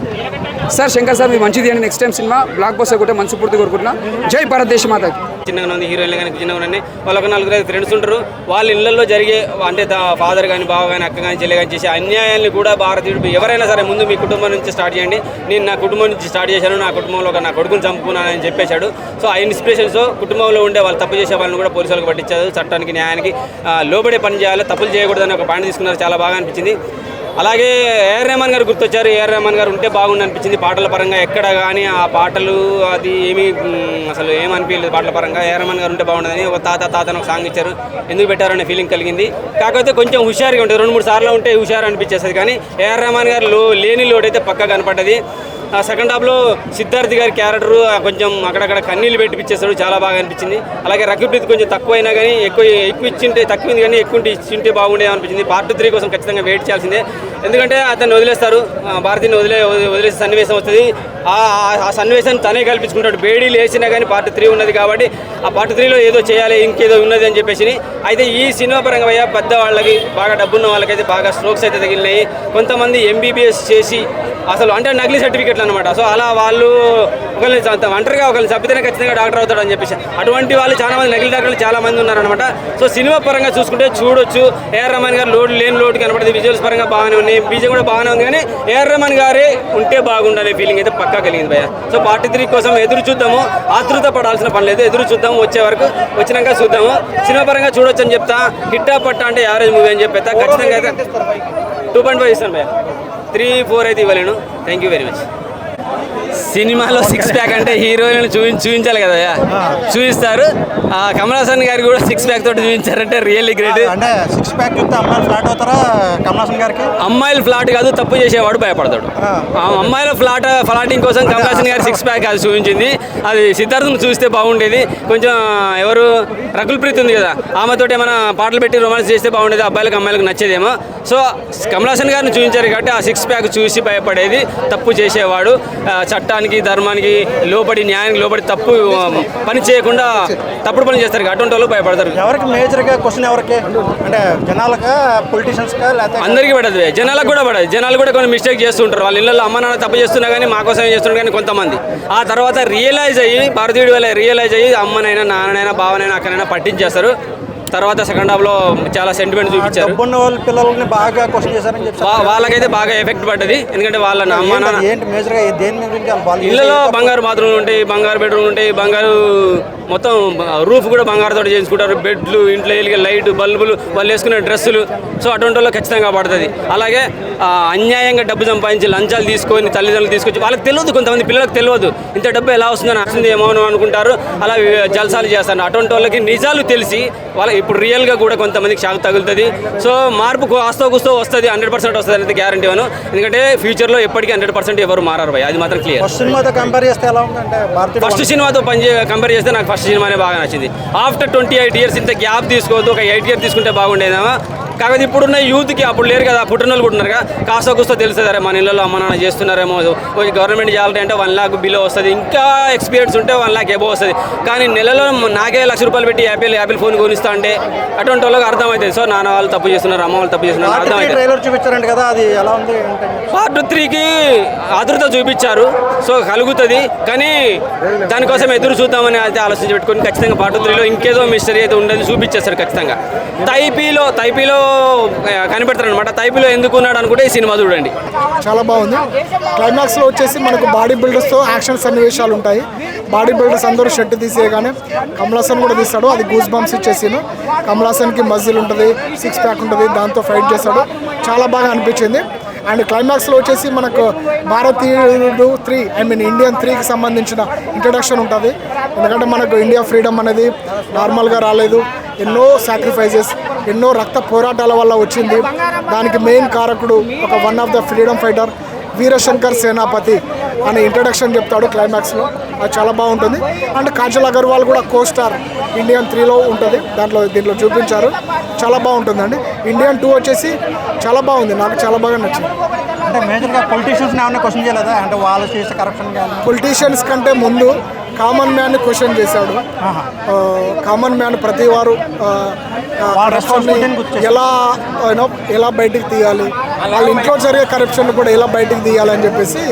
సార్. శంకర్ సార్ మీరు మంచిది అని next time cinema block buster కూడా మనస్ఫూర్తి కోరుకుంటున్నా. జై భారతదేశ మాతకి. చిన్నగా ఉంది హీరోయిన్లు కానీ చిన్నగా ఉన్నాయి, వాళ్ళకు 4-5 ఫ్రెండ్స్ ఉంటారు. వాళ్ళ ఇళ్లలో జరిగే అంటే ఫాదర్ కానీ బావ కానీ అక్క కానీ చెల్లె కానీ చేసే అన్యాయాన్ని కూడా భారతీయుడు ఎవరైనా సరే ముందు మీ కుటుంబం నుంచి స్టార్ట్ చేయండి. నేను నా కుటుంబం నుంచి స్టార్ట్ చేశాను, నా కుటుంబంలో నా కొడుకుని చంపుకున్నానని చెప్పేశాడు. సో ఆ ఇన్స్పిరేషన్స్ కుటుంబంలో ఉండే వాళ్ళు తప్పు చేసే వాళ్ళని కూడా పోలీసులకు పట్టించారు. చట్టానికి న్యాయానికి లోబడే పని చేయాలి, తప్పులు చేయకూడదని ఒక పాయింట్ తీసుకున్నారు. చాలా బాగా అనిపించింది. అలాగే ఏఆర్ రెహమాన్ గారు గుర్తొచ్చారు. ఏఆర్ రెహమాన్ గారు ఉంటే బాగుండి అనిపించింది. పాటల పరంగా ఎక్కడ కానీ ఆ పాటలు అది ఏమీ అసలు ఏమనిపించలేదు. పాటల పరంగా ఏఆర్ రెహమాన్ గారు ఉంటే బాగుండదని ఒక తాతని ఒక సాంగ్ ఇచ్చారు. ఎందుకు పెట్టారనే ఫీలింగ్ కలిగింది. కాకపోతే కొంచెం హుషారుగా ఉంటుంది, 2-3 సార్లు ఉంటే హుషారు అనిపించేస్తుంది. కానీ ఏఆర్ రెహమాన్ గారు లేని లోడ్ అయితే పక్కా కనపడ్డది. సెకండ్ హాఫ్లో సిద్ధార్థ్ గారి క్యారెక్టర్ కొంచెం అక్కడక్కడ కన్నీళ్ళు పెట్టిపించేస్తాడు, చాలా బాగా అనిపించింది. అలాగే రకుల్ప్రీత్ కొంచెం తక్కువైనా కానీ ఎక్కువ ఇచ్చింటే తక్కువైంది కానీ ఎక్కువ ఇచ్చింటే బాగుండేది అనిపించింది. పార్ట్ 3 కోసం ఖచ్చితంగా వెయిట్ చేయాల్సిందే, ఎందుకంటే అతన్ని వదిలేస్తారు, భారతీని వదిలేసే సన్నివేశం వస్తుంది. ఆ సన్నివేశాన్ని తనే కల్పించుకుంటాడు. బేడీలు వేసినా కానీ పార్ట్ 3 ఉన్నది కాబట్టి ఆ పార్ట్ 3లో ఏదో చేయాలి, ఇంకేదో ఉన్నది అని చెప్పేసి. అయితే ఈ సినిమా పరంగా పెద్దవాళ్ళకి బాగా డబ్బున్న వాళ్ళకైతే బాగా స్ట్రోక్స్ అయితే తగిలినాయి. కొంతమంది MBBS చేసి అసలు అంటే నకిలీ సర్టిఫికెట్లు అనమాట. సో అలా వాళ్ళు ఒకరిని ఒంటరిగా ఒకరిని చంపితేనే ఖచ్చితంగా డాక్టర్ అవుతాడు అని చెప్పేసి అటువంటి వాళ్ళు చాలా మంది నకిలీ డాక్టర్లు చాలా మంది ఉన్నారనమాట. సో సినిమా పరంగా చూసుకుంటే చూడొచ్చు. ఏఆర్ రెహమాన్ గారు లోటు కనపడుతుంది, విజువల్స్ పరంగా బాగానే ఉన్నాయి, బీజం కూడా బాగానే ఉంది. కానీ ఏఆర్ రెహమాన్ గారే ఉంటే బాగుండాలనే ఫీలింగ్ అయితే పక్కా కలిగింది భయ్య. సో పార్ట్ 3 కోసం ఎదురు చూద్దాము, ఆతృత పడాల్సిన పని లేదు, ఎదురు చూద్దాము, వచ్చే వరకు వచ్చినాక చూద్దాము. సినిమా పరంగా చూడొచ్చు అని చెప్తా. హిట్టా పట్టా అంటే యావరేజ్ మూవీ అని చెప్పేస్తా. ఖచ్చితంగా అయితే 2.5 ఇస్తాను భయ్య, 3-4 అయితే ఇవ్వలేను. Thank you very much. సినిమాలో 6 ప్యాక్ అంటే హీరోయిన్ చూపించాలి కదా, చూపిస్తారు. కమల్ హాసన్ గారు కూడా 6 ప్యాక్ తోటి చూపించారంటే రియల్లీ గ్రేట్. అంటే 6 ప్యాక్ చూస్తే అమ్మాయిలు ఫ్లాట్ అవుతారా కమల్ హాసన్ గారికి? అమ్మాయిలు ఫ్లాట్ కాదు, తప్పు చేసేవాడు భయపడతాడు. అమ్మాయిల ఫ్లాటింగ్ కోసం కమల్ హాసన్ గారు 6 ప్యాక్ అది చూపించింది. అది సిద్ధార్థను చూస్తే బాగుండేది. కొంచెం ఎవరు రకుల్ప్రీత్ ఉంది కదా, ఆమెతోటి ఏమైనా పాటలు పెట్టి రొమాన్స్ చేస్తే బాగుండేది, అబ్బాయిలకు అమ్మాయిలకు నచ్చేదేమో. సో కమల్ హాసన్ గారిని చూపించారు కాబట్టి ఆ 6 ప్యాక్ చూసి భయపడేది తప్పు చేసేవాడు. చట్టానికి ధర్మానికి లోబడి న్యాయానికి లోబడి తప్పు పని చేయకుండా తప్పుడు పని చేస్తారు, అటువంటి వాళ్ళు భయపడతారు. ఎవరికి మేజర్గా క్వశ్చన్ ఎవరికి అంటే జనాలకా పొలిటీషియన్స్కా లేకపోతే అందరికీ పడదు, జనాలకు కూడా పడదు. జనాలు కూడా కొన్ని మిస్టేక్ చేస్తుంటారు. వాళ్ళ ఇళ్ళలో అమ్మ నాన్న తప్పు చేస్తున్నా కానీ మా కోసం ఏం చేస్తున్నారు కానీ కొంతమంది ఆ తర్వాత రియలైజ్ అయ్యి భారతీయుడి వల్ల రియలైజ్ అయ్యి అమ్మనైనా నాన్ననైనా బావనైనా అక్కడైనా పట్టించేస్తారు. తర్వాత సెకండ్ హాఫ్లో చాలా సెంటిమెంట్ చూపించారు. డబ్బున్న వాళ్ళ పిల్లల్ని బాగా క్వశ్చన్ చేశారని చెప్పి వాళ్ళకైతే బాగా ఎఫెక్ట్ పడ్డది. ఎందుకంటే వాళ్ళ అమ్మ నాన్న ఏంటి మేజర్గా దేని మీద ఇళ్ళలో బంగారు బాత్రూమ్లు ఉంటాయి, బంగారు బెడ్రూమ్లు ఉంటాయి, బంగారు మొత్తం రూఫ్ కూడా బంగారుతో చేయించుకుంటారు, బెడ్లు, ఇంట్లో వెలిగే లైట్ బల్బులు, వాళ్ళు వేసుకునే డ్రెస్సులు. సో అటువంటి వాళ్ళు ఖచ్చితంగా పడుతుంది. అలాగే అన్యాయంగా డబ్బు సంపాదించి లంచాలు తీసుకొని తల్లిదండ్రులు తీసుకొచ్చి వాళ్ళకి తెలియదు, కొంతమంది పిల్లలకు తెలియదు ఇంత డబ్బు ఎలా వస్తుందని వస్తుంది ఏమో అనుకుంటారు, అలా జల్సాలు చేస్తారు. అటువంటి వాళ్ళకి నిజాలు తెలిసి వాళ్ళకి ఇప్పుడు రియల్గా కూడా కొంతమందికి షాక్ తగులుతుంది. సో మార్పు కాస్తో కూస్తో వస్తుంది, 100% వస్తుంది అనేది గ్యారంటీ అను. ఎందుకంటే ఫ్యూచర్లో ఎప్పటికీ 100% ఎవరు మారారు భయ్, అది మాత్రం క్లియర్. ఫస్ట్ సినిమాతో కంపేర్ చేస్తే ఎలా ఉందంటే ఫస్ట్ సినిమాతో కంపేర్ చేస్తే నాకు ఫస్ట్ సినిమానే బాగా నచ్చింది. ఆఫ్టర్ 28 years ఇంత గ్యాప్ తీసుకోవద్దు, ఒక 8 years తీసుకుంటే బాగుండేదేమో. కాకపోతే ఇప్పుడున్న యూత్కి అప్పుడు లేరు కదా, పుట్టినోళ్ళు కూడా ఉన్నారు కదా, కాస్త కూస్తో తెలుస్తుంది అరే మన ఇళ్ళలో అమ్మ నాన్న చేస్తున్నారేమో, గవర్నమెంట్ చేయాలంటే అంటే 1 lakh బిలో వస్తుంది, ఇంకా ఎక్స్పీరియన్స్ ఉంటే 1 lakh ఎబో వస్తుంది. కానీ నెలలో నాకే ₹1,00,000 పెట్టి యాపిల్ ఫోన్ కొనిస్తా అంటే అటువంటి వాళ్ళకి అర్థమవుతుంది. సో నాన్న వాళ్ళు తప్పు చేస్తున్నారు, అమ్మ వాళ్ళు తప్పు చేస్తున్నారు అర్థమవుతుంది. ట్రైలర్ చూపించారంట కదా, అది ఎలా ఉంది? పార్ట్ 3కి ఆతృత చూపించారు. సో కలుగుతుంది, కానీ దానికోసం ఎదురు చూద్దామని అయితే ఆలోచించి పెట్టుకొని ఖచ్చితంగా పార్ట్ 3లో ఇంకేదో మిస్టరీ అయితే ఉండదు చూపించేస్తారు ఖచ్చితంగా. తైపీలో కనిపెడతారు అనమాట. తైపీలో ఎందుకు ఉన్నాడు అనుకుంటే ఈ సినిమా చూడండి, చాలా బాగుంది. క్లైమాక్స్లో వచ్చేసి మనకు బాడీ బిల్డర్స్తో యాక్షన్ సన్నివేశాలు ఉంటాయి. బాడీ బిల్డర్స్ అందరూ షర్ట్ తీసేయగానే కమల్ హాసన్ కూడా తీస్తాడు, అది గూస్ బంప్స్ ఇచ్చేసాను. కమల్ హాసన్కి మజిల్ ఉంటుంది, 6 ప్యాక్ ఉంటుంది, దాంతో ఫైట్ చేస్తాడు, చాలా బాగా అనిపించింది. అండ్ క్లైమాక్స్లో వచ్చేసి మనకు భారతీయుడు 3 ఇండియన్ 3కి సంబంధించిన ఇంట్రడక్షన్ ఉంటుంది. ఎందుకంటే మనకు ఇండియా ఫ్రీడమ్ అనేది నార్మల్గా రాలేదు, ఎన్నో సాక్రిఫైజెస్, ఎన్నో రక్త పోరాటాల వల్ల వచ్చింది. దానికి మెయిన్ కారకుడు ఒక one of the freedom fighter Veerashankar Senapathi అనే ఇంట్రడక్షన్ చెప్తాడు క్లైమాక్స్లో, అది చాలా బాగుంటుంది. అండ్ కాజల్ అగర్వాల్ కూడా కోస్టార్ ఇండియన్ 3లో ఉంటుంది, దీంట్లో చూపించారు, చాలా బాగుంటుందండి. ఇండియన్ 2 వచ్చేసి చాలా బాగుంది, నాకు చాలా బాగా నచ్చింది. అంటే మేజర్గా పొలిటీషియన్స్ ఏమైనా క్వశ్చన్ చేయలేదా, అంటే వాళ్ళు చేసే కరప్షన్ కానీ? పొలిటీషియన్స్ కంటే ముందు కామన్ మ్యాన్ని క్వశ్చన్ చేశాడు. కామన్ మ్యాన్ ప్రతి వారు ఎలా బయటికి తీయాలి, వాళ్ళ ఇంట్లో జరిగే కరప్షన్ కూడా ఎలా బయటికి తీయాలని చెప్పేసి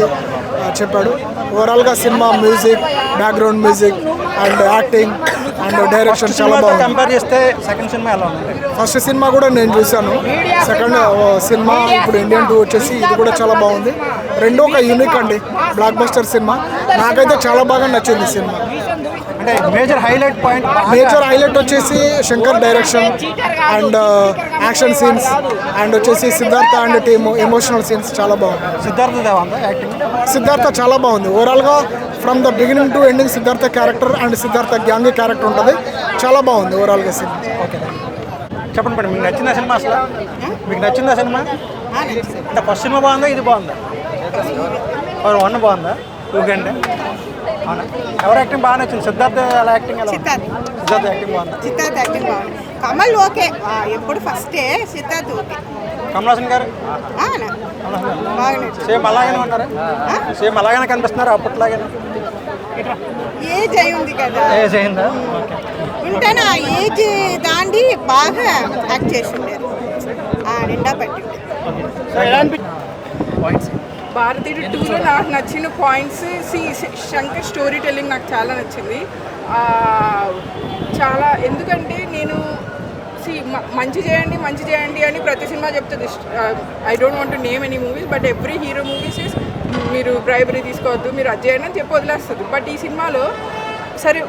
చెప్పాడు. ఓవరాల్గా cinema music, background music and acting and direction చాలా బాగుంది. కంపేర్ చేస్తే సెకండ్ సినిమా ఎలా ఉంది? ఫస్ట్ సినిమా కూడా నేను చూశాను, సెకండ్ సినిమా ఇప్పుడు ఇండియన్ 2 వచ్చేసి ఇది కూడా చాలా బాగుంది. రెండో ఒక యూనిక్ అండి, బ్లాక్ బస్టర్ సినిమా, నాకైతే చాలా బాగా నచ్చింది సినిమా. అంటే మేజర్ హైలైట్ వచ్చేసి Shankar direction and action scenes and వచ్చేసి Siddharth and team emotional scenes చాలా బాగుంది. సిద్ధార్థ చాలా బాగుంది. ఓవరాల్గా from the beginning to ending Siddharth character and Siddharth gang character ఉంటుంది, చాలా బాగుంది ఓవరాల్గా సినిమా. ఓకే చెప్పండి మేడం, మీకు నచ్చిన సినిమా అసలు? మీకు నచ్చిందా సినిమా? అంటే ఫస్ట్ సినిమా బాగుందా, ఇది బాగుందా? వన్ బాగుందా? టూ కంటే అవునా? ఎవరు యాక్టింగ్ బాగా నచ్చింది? సిద్ధార్థ్ ఎలా యాక్టింగ్ ఎలా? సిద్ధార్థ్ యాక్టింగ్ బాగుంది. సిద్ధార్థ్ యాక్టింగ్ బాగుంది. కమల్ ఓకే, ఎప్పుడు ఫస్టే. సిద్ధార్థ్ ఓకే. కమల్ హాసన్ గారు బాగానే సేమ్ అలాగనే ఉన్నారా? సేమ్ అలాగనే కనిపిస్తున్నారు అప్పట్లాగే? ఏజ్ అయి ఉంది కదా, ఏజ్ అయిందా? ఓకే. ఉంటేనే ఆ ఏజ్ దాండి బాగా యాక్ట్ చేసి ఉండేది, నిండా పట్టి భారతీయుడు 2లో నాకు నచ్చిన పాయింట్స్ శంకర్ స్టోరీ టెల్లింగ్ నాకు చాలా నచ్చింది. చాలా, ఎందుకంటే నేను మంచి చేయండి అని ప్రతి సినిమా చెప్తుంది. I don't want to name any movies, but every hero movies is మీరు బ్రైబరీ తీసుకోవద్దు, మీరు అది చేయండి అని చెప్పి వదిలేస్తుంది. బట్ ఈ సినిమాలో సరే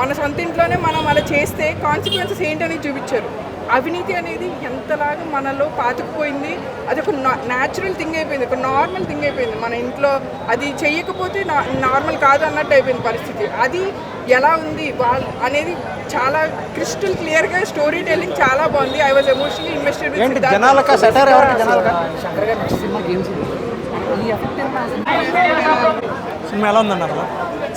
మన సొంత ఇంట్లోనే మనం అలా చేస్తే కాన్సిక్వెన్సెస్ ఏంటని చూపించారు. అవినీతి అనేది ఎంతలాగా మనలో పాతుకుపోయింది, అది ఒక న్యాచురల్ థింగ్ అయిపోయింది, ఒక నార్మల్ థింగ్ అయిపోయింది. మన ఇంట్లో అది చెయ్యకపోతే నార్మల్ కాదు అన్నట్టు అయిపోయింది పరిస్థితి. అది ఎలా ఉంది అనేది చాలా క్రిస్టల్ క్లియర్గా స్టోరీ టెల్లింగ్ చాలా బాగుంది. I was emotionally invested. Cinema ఎలా ఉందన్నారు?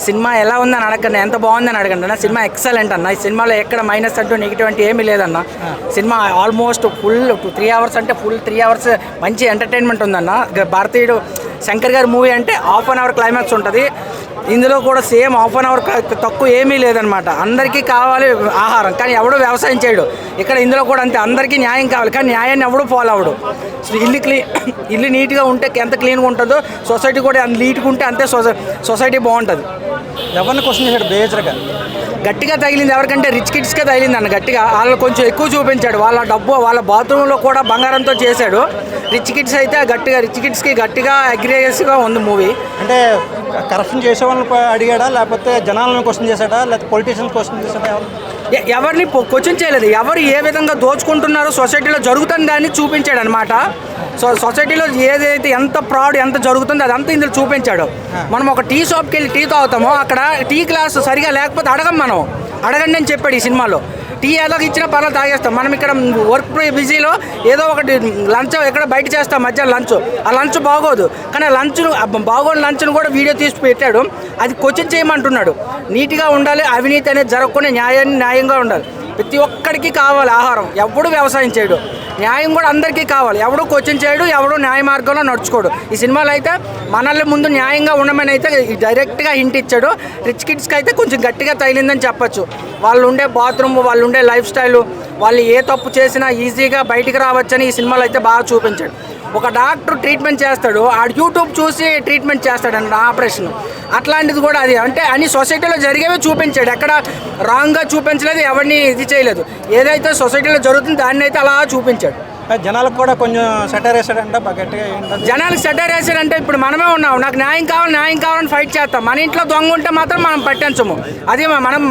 సినిమా ఎలా ఉందని అడగండి, ఎంత బాగుందని అడగండి అన్న. సినిమా ఎక్సలెంట్ అన్న. ఈ సినిమాలో ఎక్కడ మైనస్ అంటూ నెగిటివ్ అంటే ఏమీ లేదన్న. సినిమా ఆల్మోస్ట్ ఫుల్ 3 hours అంటే ఫుల్ 3 hours మంచి ఎంటర్టైన్మెంట్ ఉందన్న. భారతీయుడు శంకర్ గారి మూవీ అంటే 1/2 hour క్లైమాక్స్ ఉంటుంది. ఇందులో కూడా సేమ్ 1/2 hour తక్కువ ఏమీ లేదనమాట. అందరికీ కావాలి ఆహారం, కానీ ఎవడూ వ్యవసాయం చేయడు. ఇక్కడ ఇందులో కూడా అంతే, అందరికీ న్యాయం కావాలి, కానీ న్యాయాన్ని ఎవడూ ఫాలో అవడు. ఇల్లు నీట్గా ఉంటే ఎంత క్లీన్గా ఉంటుందో సొసైటీ కూడా అంత నీట్గా ఉంటే అంతే సొసైటీ బాగుంటుంది. ఎవరిని క్వశ్చన్ చేశాడు బేజర్గా? గట్టిగా తగిలింది ఎవరికంటే రిచ్ కిడ్స్కే తగిలింది అన్న. గట్టిగా వాళ్ళు కొంచెం ఎక్కువ చూపించాడు. వాళ్ళ డబ్బు వాళ్ళ బాత్రూంలో కూడా బంగారంతో చేశాడు. రిచ్ కిడ్స్కి గట్టిగా అగ్రెసివ్గా ఉంది మూవీ. అంటే కరప్షన్ చేసే వాళ్ళని అడిగాడా, లేకపోతే జనాలను క్వశ్చన్ చేశాడా, లేకపోతే పొలిటీషియన్స్ క్వశ్చన్ చేశాడా? ఎవరిని క్వశ్చన్ చేయలేదు. ఎవరు ఏ విధంగా దోచుకుంటున్నారో సొసైటీలో జరుగుతుంది దాన్ని చూపించాడు అనమాట. సొసైటీలో ఏదైతే ఎంత ఫ్రాడ్ ఎంత జరుగుతుందో అదంతా ఇందులో చూపించాడు. మనం ఒక టీ షాప్కి వెళ్ళి టీ తాగుతామో అక్కడ టీ గ్లాస్ సరిగా లేకపోతే అడగండి అని చెప్పాడు. ఈ సినిమాలో టీ ఏదో ఇచ్చినా పర్లేదు తాగేస్తాం. మనం ఇక్కడ వర్క్ బిజీలో ఏదో ఒకటి లంచ్ ఎక్కడ బయట చేస్తాం, మధ్యాహ్నం ఆ లంచ్ బాగోదు, కానీ బాగోని లంచ్ను కూడా వీడియో తీసి పెట్టాడు. అది క్వశ్చన్ చేయమంటున్నాడు. నీట్గా ఉండాలి, అవినీతి అనేది జరగకుండా న్యాయంగా ఉండాలి. ప్రతి ఒక్కడికి కావాలి ఆహారం, ఎవడు వ్యవసాయం చేయడు. న్యాయం కూడా అందరికీ కావాలి, ఎవడూ క్వశ్చన్ చేయడు, ఎవడూ న్యాయ మార్గంలో నడుచుకోడు. ఈ సినిమాలో అయితే మనల్ని ముందు న్యాయంగా ఉండమని అయితే డైరెక్ట్గా హింట్ ఇచ్చాడు. రిచ్ కిడ్స్కి అయితే కొంచెం గట్టిగా తగిలిందని చెప్పచ్చు. వాళ్ళు ఉండే బాత్రూమ్, వాళ్ళు ఉండే లైఫ్ స్టైలు, వాళ్ళు ఏ తప్పు చేసినా ఈజీగా బయటికి రావచ్చని ఈ సినిమాలో అయితే బాగా చూపించాడు. ఒక డాక్టర్ ట్రీట్మెంట్ చేస్తాడు, ఆడు యూట్యూబ్ చూసి ట్రీట్మెంట్ చేస్తాడండి ఆపరేషన్. అట్లాంటిది కూడా అది అంటే అన్ని సొసైటీలో జరిగేవే చూపించాడు. ఎక్కడ రాంగ్గా చూపించలేదు, ఎవరిని ఇది చేయలేదు. ఏదైతే సొసైటీలో జరుగుతుందో దాన్ని అయితే అలా చూపించాడు. జనాలకు కూడా కొంచెం సెటైర్ వేసాడంటే బాగా గట్టిగా. జనాలకు సెటైర్ వేసాడంటే ఇప్పుడు మనమే ఉన్నాం, నాకు న్యాయం కావాలని ఫైట్ చేస్తాం. మన ఇంట్లో దొంగ ఉంటే మాత్రం మనం పట్టించము. అది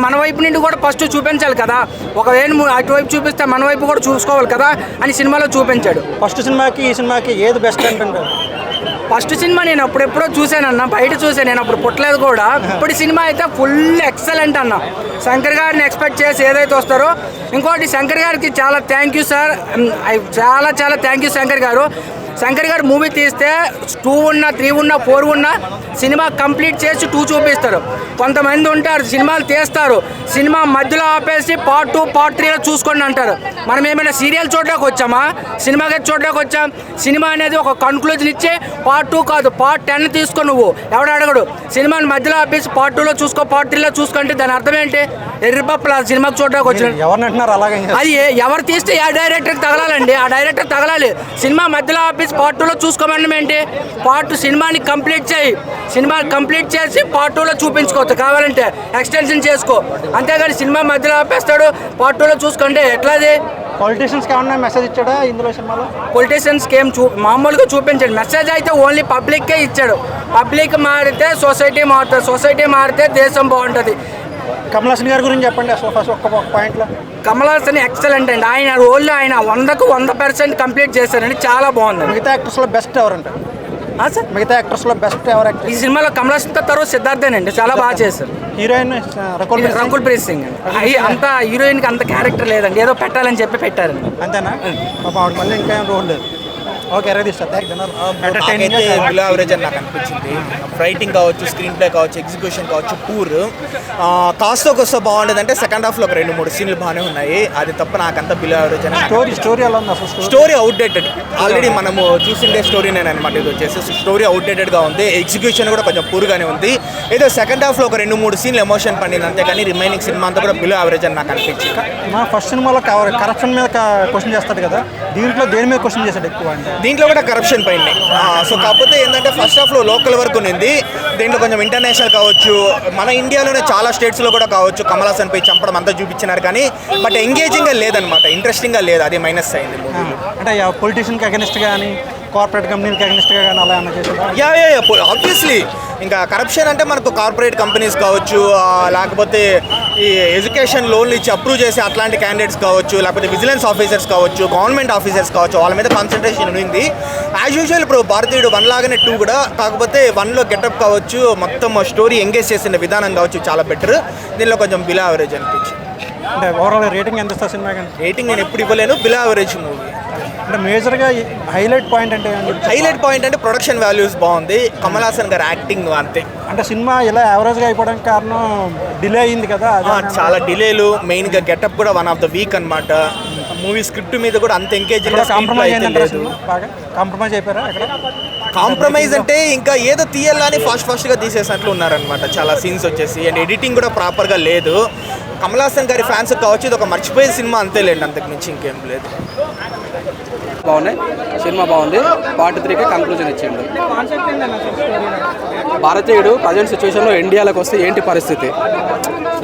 మన వైపు నుండి కూడా ఫస్ట్ చూపించాలి కదా. ఒకవేళ అటువైపు చూపిస్తే మన వైపు కూడా చూసుకోవాలి కదా అని సినిమాలో చూపించాడు. ఫస్ట్ సినిమాకి ఈ సినిమాకి ఏది బెస్ట్ అంటే? ఫస్ట్ సినిమా నేను అప్పుడెప్పుడో చూశానన్న, బయట చూసాను, నేను అప్పుడు పుట్టలేదు కూడా. ఇప్పుడు సినిమా అయితే ఫుల్ ఎక్సలెంట్ అన్న. శంకర్ గారిని ఎక్స్పెక్ట్ చేసి ఏదైతే వస్తారో. ఇంకోటి శంకర్ గారికి చాలా థ్యాంక్ యూ సార్, చాలా థ్యాంక్ యూ శంకర్ గారు మూవీ తీస్తే 2 ఉన్నా 3 ఉన్నా 4 ఉన్నా సినిమా కంప్లీట్ చేసి 2 చూపిస్తారు. కొంతమంది ఉంటారు సినిమాలు తీస్తారు, సినిమా మధ్యలో ఆపేసి పార్ట్ 2 పార్ట్ 3లో చూసుకోండి అంటారు. మనం ఏమైనా సీరియల్ చూడడానికి వచ్చామా, సినిమాకి చూడడానికి వచ్చాం? సినిమా అనేది ఒక కన్క్లూజన్ ఇచ్చి పార్ట్ 2 కాదు పార్ట్ 10 తీసుకో. నువ్వు ఎవడు అడగడు. సినిమాని మధ్యలో ఆపేసి పార్ట్ 2లో చూసుకో, పార్ట్ 3లో చూసుకుంటే దాని అర్థం ఏంటి? ఎర్రిపప్పుల సినిమాకి చూడడానికి వచ్చిన అది ఎవరు తీస్తే ఆ డైరెక్టర్కి తగలాలండి, ఆ డైరెక్టర్ తగలాలి. సినిమా మధ్యలో ఆపేసి పార్ట్ 2లో చూసుకోమని ఏంటి? సినిమాని కంప్లీట్ చేయి, సినిమా కంప్లీట్ చేసి పార్ట్ 2లో చూపించుకోవచ్చు, కావాలంటే ఎక్స్టెన్షన్ చేసుకో. అంతేగాని సినిమా మధ్యలో ఆపేస్తాడు పార్ట్ 2లో చూసుకుంటే ఎట్లాది? పొలిటీషియన్స్కి ఏమన్నా మెసేజ్ ఇచ్చాడా ఇందులో సినిమాలో? పొలిటీషియన్స్కి ఏం మామూలుగా చూపించాడు. మెసేజ్ అయితే ఓన్లీ పబ్లిక్కే ఇచ్చాడు. పబ్లిక్ మారితే సొసైటీ మారుతుంది, సొసైటీ మారితే దేశం బాగుంటుంది. కమల్ హాసన్ గారి గురించి చెప్పండి అసలు ఫస్ట్ ఒక్క పాయింట్లో. కమల్ హాసన్ ఎక్సలెంట్ అండి. ఆయన రోల్ ఆయన 100% కంప్లీట్ చేశారండి, చాలా బాగుంది. మిగతా యాక్టర్స్లో బెస్ట్ ఎవరంటారు? సార్ మిగతా యాక్టర్స్లో బెస్ట్ ఎవరు? ఈ సినిమాలో కమల్ హాసన్ తర్వాత సిద్ధార్థేనండి, చాలా బాగా చేశారు. హీరోయిన్ రకుల్ ప్రీత్ సింగ్ అంత హీరోయిన్కి అంత క్యారెక్టర్ లేదండి, ఏదో పెట్టాలని చెప్పి పెట్టారు అంతేనా? మళ్ళీ ఇంకా రోల్ లేదు. ఓకే ఎరగదీస్తా నాకైతే బిలో యావరేజ్ అని నాకు అనిపించింది. రైటింగ్ కావచ్చు, స్క్రీన్ ప్లే కావచ్చు, ఎగ్జిక్యూషన్ కావచ్చు, పూర్. కాస్ట్లోకి వస్తే బాగుండేది అంటే సెకండ్ హాఫ్లో ఒక 2-3 సీన్లు బాగానే ఉన్నాయి. అది తప్ప నాకంతా బిలో యావరేజ్ అని. స్టోరీ ఎలా ఉంది అసలు? Story outdated. ఆల్రెడీ మనము చూసిండే స్టోరీనే అనమాట. ఇది వచ్చేసి స్టోరీ అవుట్డేటెడ్గా ఉంది. ఎగ్జిక్యూషన్ కూడా కొంచెం పూర్గానే ఉంది. ఏదో సెకండ్ హాఫ్లో ఒక 2-3 సీన్లు ఎమోషన్ పండింది అంతేగాని రిమైనింగ్ సినిమా అంతా కూడా బిలో యావరేజ్ అని నాకు అనిపించింది. మన ఫస్ట్ సినిమాలో కరప్షన్ మీద క్వశ్చన్ చేస్తాడు కదా, దీంట్లో దేని మీద క్వశ్చన్ చేశాడు ఎక్కువ అంటే? దీంట్లో కూడా కరప్షన్ పైన. సో కాకపోతే ఏంటంటే ఫస్ట్ హాఫ్లో లోకల్ వరకు ఉంది, దీంట్లో కొంచెం ఇంటర్నేషనల్ కావచ్చు, మన ఇండియాలోనే చాలా స్టేట్స్లో కూడా కావచ్చు కమల్ హాసన్ పై చంపడం అంతా చూపించినారు కానీ బట్ ఎంగేజింగ్గా లేదనమాట, ఇంట్రెస్టింగ్గా లేదు. అది మైనస్ అయింది. అంటే పొలిటీషియన్కి అగెనిస్ట్ కానీ కార్పొరేట్ కంపెనీకి అగెనిస్ట్గా కానీ అలా ఏమన్నా చేశారు? Yeah obviously. ఇంకా కరప్షన్ అంటే మనకు కార్పొరేట్ కంపెనీస్ కావచ్చు, లేకపోతే ఈ ఎడ్యుకేషన్ లోన్లు ఇచ్చి అప్రూవ్ చేసి అట్లాంటి క్యాండిడేట్స్ కావచ్చు, లేకపోతే విజిలెన్స్ ఆఫీసర్స్ కావచ్చు, గవర్నమెంట్ ఆఫీసర్స్ కావచ్చు, వాళ్ళ మీద కాన్సన్ట్రేషన్ ఉంది. యాజ్ యూజువల్ ఇప్పుడు భారతీయుడు 1 లాగానే 2 కూడా, కాకపోతే 1లో గెటప్ కావచ్చు, మొత్తం స్టోరీ ఎంగేజ్ చేసిన విధానం కావచ్చు చాలా బెటర్. దీనిలో కొంచెం బిలో యావరేజ్ అనిపించింది. అంటే ఓవరాల్ రేటింగ్ ఎంత ఇస్తా సినిమా? కానీ రేటింగ్ నేను ఎప్పుడు ఇవ్వలేను. Below average movie. అంటే మేజర్గా హైలైట్ పాయింట్ అంటే హైలైట్ పాయింట్ అంటే ప్రొడక్షన్ వాల్యూస్ బాగుంది, కమల్ హాసన్ గారు యాక్టింగ్ అంతే. అంటే సినిమా ఇలా యావరేజ్గా అయిపోవడానికి కారణం డిలే అయింది కదా? చాలా డిలేలు, మెయిన్గా గెటప్ కూడా 1 ఆఫ్ ద వీక్ అనమాట. మూవీ స్క్రిప్ట్ మీద కూడా అంత ఎంగేజింగ్ కాంప్రమైజ్ అయిపోయారా అక్కడ? కాంప్రమైజ్ అంటే ఇంకా ఏదో తీయాలని ఫాస్ట్గా తీసేసినట్లు ఉన్నారనమాట చాలా సీన్స్ వచ్చేసి. అండ్ ఎడిటింగ్ కూడా ప్రాపర్గా లేదు. కమల్ హాసన్ గారి ఫ్యాన్స్ కావచ్చు, ఇది ఒక మర్చిపోయే సినిమా అంతేలేండి, అంతకు మించి ఇంకేం లేదు. బాగున్నాయి, సినిమా బాగుంది. పార్ట్ 3కి కంక్లూజన్ ఇచ్చిండు. భారతీయుడు ప్రజెంట్ సిచ్యువేషన్లో ఇండియాలోకి వస్తే ఏంటి పరిస్థితి,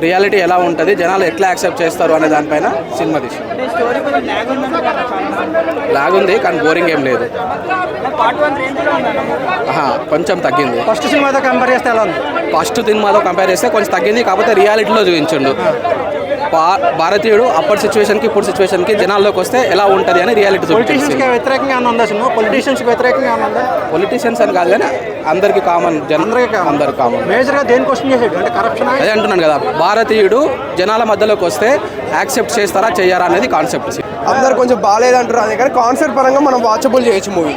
రియాలిటీ ఎలా ఉంటుంది, జనాలు ఎట్లా యాక్సెప్ట్ చేస్తారు అనే దానిపైన సినిమా తీసింది. లాగుంది కానీ బోరింగ్ ఏం లేదు. కొంచెం తగ్గింది. ఫస్ట్ సినిమాతో కంపేర్ చేస్తే ఎలా ఉంది? ఫస్ట్ సినిమాతో కంపేర్ చేస్తే కొంచెం తగ్గింది, కాకపోతే రియాలిటీలో చూపించండు. భారతీయుడు అప్పటి సిచ్యువేషన్కి ఇప్పుడు సిచ్యువేషన్కి జనాల్లోకి వస్తే ఎలా ఉంటుంది అని రియాలిటీ చూపించింది. పొలిటీషియన్స్ అని కాదు కానీ అందరికి కామన్, అందరు కామన్. అదే అంటున్నాను కదా, భారతీయుడు జనాల మధ్యలోకి వస్తే యాక్సెప్ట్ చేస్తారా చెయ్యారా అనేది కాన్సెప్ట్. అందరు కొంచెం బాగాలేదంటారు, అదే కానీ కాన్సెప్ట్ పరంగా మనం వాచబుల్ చేయొచ్చు మూవీ.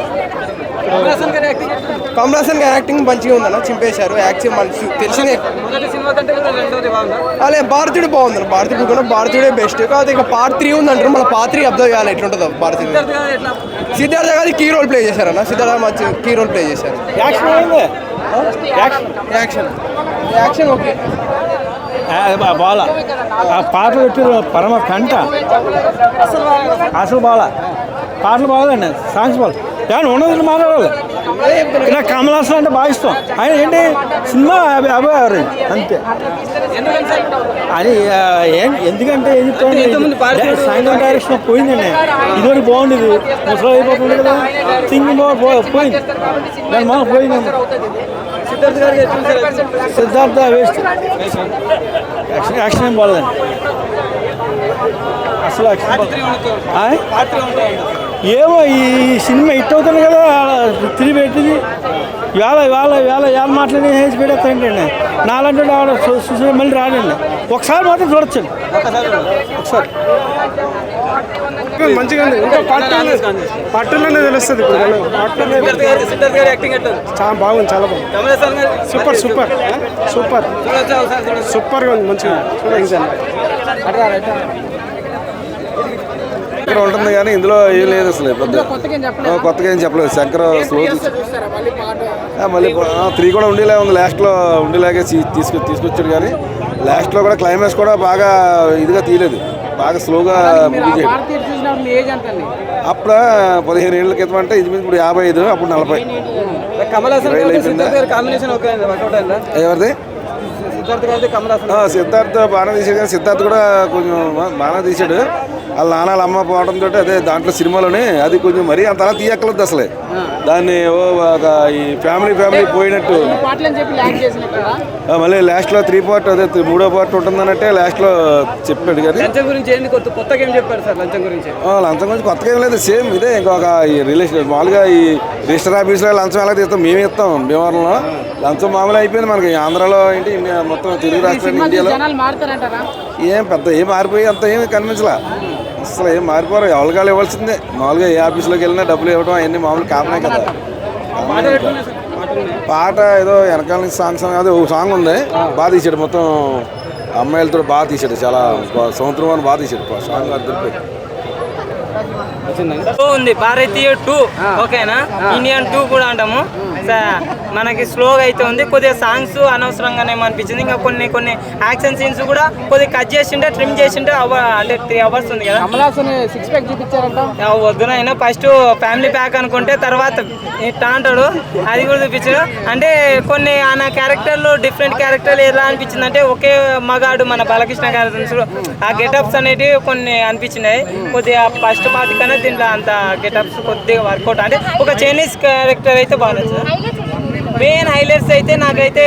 కమల్ హాసన్ గారి యాక్టింగ్ మంచిగా ఉందన్న, చింపేశారు. యాక్టింగ్ మంచి తెలిసిందే. అదే భారతీయుడు బాగుందన్న, భారతీయుడు కూడా భారతీయుడే బెస్ట్. కాదు ఇక పార్ట్ 3 ఉందంటారు, మళ్ళీ పార్ట్ 3 అబ్జర్వ్ చేయాలి ఎట్లుంటుందో. భారతీయుడు సిద్ధార్థ గారి కీ రోల్ ప్లే చేశారన్న, సిద్ధార్థ మంచి కీ రోల్ ప్లే చేశారు. యాక్షన్ ఓకే బాగా ఆ పాటలు పెట్టి పరమ కంట అసలు బాగా పాటలు బాగాలండి, సాంగ్స్ బాగా కానీ ఉన్నది మాట్లాడాలి. ఇలా కమల్ హాసన్ అంటే బాగా ఇష్టం. ఆయన ఏంటి సినిమా అబౌవ్ యావరేజ్ అంతే. అది ఎందుకంటే ఏం చెప్తాను, సాయంత్రం డైరెక్షన్ పోయిందండి. ఇదివరకు బాగుండేది, ముసలి అయిపోతుంది కదా, థింకింగ్ పోయింది, దాని మనం పోయింది. సిద్ధార్థ వేస్ట్, యాక్షన్ ఏం బాగాలేదండి అసలు. ఏమో ఈ సినిమా హిట్ అవుతుంది కదా, 3 పెట్టింది. వేళ మాట్లాడి హేజ్ పెట్టేస్తాయండి. నాలంటే చూసి మళ్ళీ రాడండి, ఒకసారి మాత్రం చూడొచ్చండి, ఒకసారి మంచిగా పట్టులోనే తెలుస్తుంది. చాలా బాగుంది, చాలా బాగుంది. సూపర్ సూపర్ సూపర్ సూపర్గా ఉంది, మంచిగా ఇక్కడ ఉంటుంది కానీ ఇందులో ఏం లేదు అసలు. కొత్తగా ఏం చెప్పలేదు. శంకర్ స్లో మళ్ళీ 3 కూడా ఉండేలా ఉంది, లాస్ట్లో ఉండేలాగే తీసుకొచ్చాడు. కానీ లాస్ట్లో కూడా క్లైమాక్స్ కూడా బాగా ఇదిగా తీయలేదు, బాగా స్లోగా ముగించాడు. అప్పుడు 15 ఏళ్ళ క్రితం అంటే ఇది ఇప్పుడు 55, అప్పుడు 40. ఎవరిది? సిద్ధార్థ బాగా తీసాడు కానీ సిద్ధార్థ్ కూడా కొంచెం బాగా తీశాడు. వాళ్ళ నాన్నల అమ్మ పోవడంతో అదే దాంట్లో సినిమాలోనే అది కొంచెం మరీ అంతలా తీయక్కలేదు అసలే. దాన్ని ఒక ఈ ఫ్యామిలీ పోయినట్టు మళ్ళీ లాస్ట్లో 3 పార్ట్ అదే 3వ పార్ట్ ఉంటుందనంటే లాస్ట్లో చెప్పాడు. కానీ లంచం గురించి కొత్తగా ఏం లేదు, సేమ్ ఇదే. ఇంకొక ఈ రిలేషన్ మామూలుగా ఈ రిజిస్టర్ ఆఫీస్లో లంచం ఎలా తీస్తాం, మేమే ఇస్తాం భీమవరంలో. లంచం మామూలు అయిపోయింది మనకి ఆంధ్రాలో ఏంటి, ఇండియా మొత్తం తెలుగు రాష్ట్రాలు ఇండియాలో ఏం పెద్ద ఏం మారిపోయి అంత ఏమి కనిపించలా. అసలు ఏం మారిపోరు, ఎవరికాలు ఇవ్వాల్సిందే. మామూలుగా ఏ ఆఫీస్లోకి వెళ్ళినా డబ్బులు ఇవ్వడం అవన్నీ మామూలు కామనే కదా. పాట ఏదో వెనకాల నుంచి సాంగ్స్ అదే ఒక సాంగ్ ఉంది, బాగా తీసాడు. మొత్తం అమ్మాయిలతో బాగా తీసాడు, చాలా సంవత్సరం అని బాగా తీసాడు సాంగ్. ఉంది భారతీయ 2 ఓకేనా, ఇండియన్ 2 కూడా అంటాము. మనకి స్లోగా అయితే ఉంది, కొద్దిగా సాంగ్స్ అనవసరంగానే అనిపించింది. ఇంకా కొన్ని యాక్షన్ సీన్స్ కూడా కొద్దిగా కట్ చేసింటే ట్రిమ్ చేసింటే అంటే 3 hours ఉంది కదా. సిక్స్ ప్యాక్ చూపించారంట. వద్దునైనా ఫస్ట్ ఫ్యామిలీ ప్యాక్ అనుకుంటే తర్వాత ఇట్లా అంటాడు, అది కూడా చూపించాడు. అంటే కొన్ని ఆయన క్యారెక్టర్లు డిఫరెంట్ క్యారెక్టర్లు ఎలా అనిపించింది అంటే ఒకే మగాడు మన బాలకృష్ణ క్యారెక్టర్స్ ఆ గెటప్స్ అనేటివి కొన్ని అనిపించినాయి. కొద్దిగా ఫస్ట్ పార్ట్ కన్నా దీంట్లో అంత గెటప్స్ కొద్దిగా వర్కౌట్ అంటే ఒక చైనీస్ క్యారెక్టర్ అయితే బాగుంది సార్. మెయిన్ హైలైట్స్ అయితే నాకైతే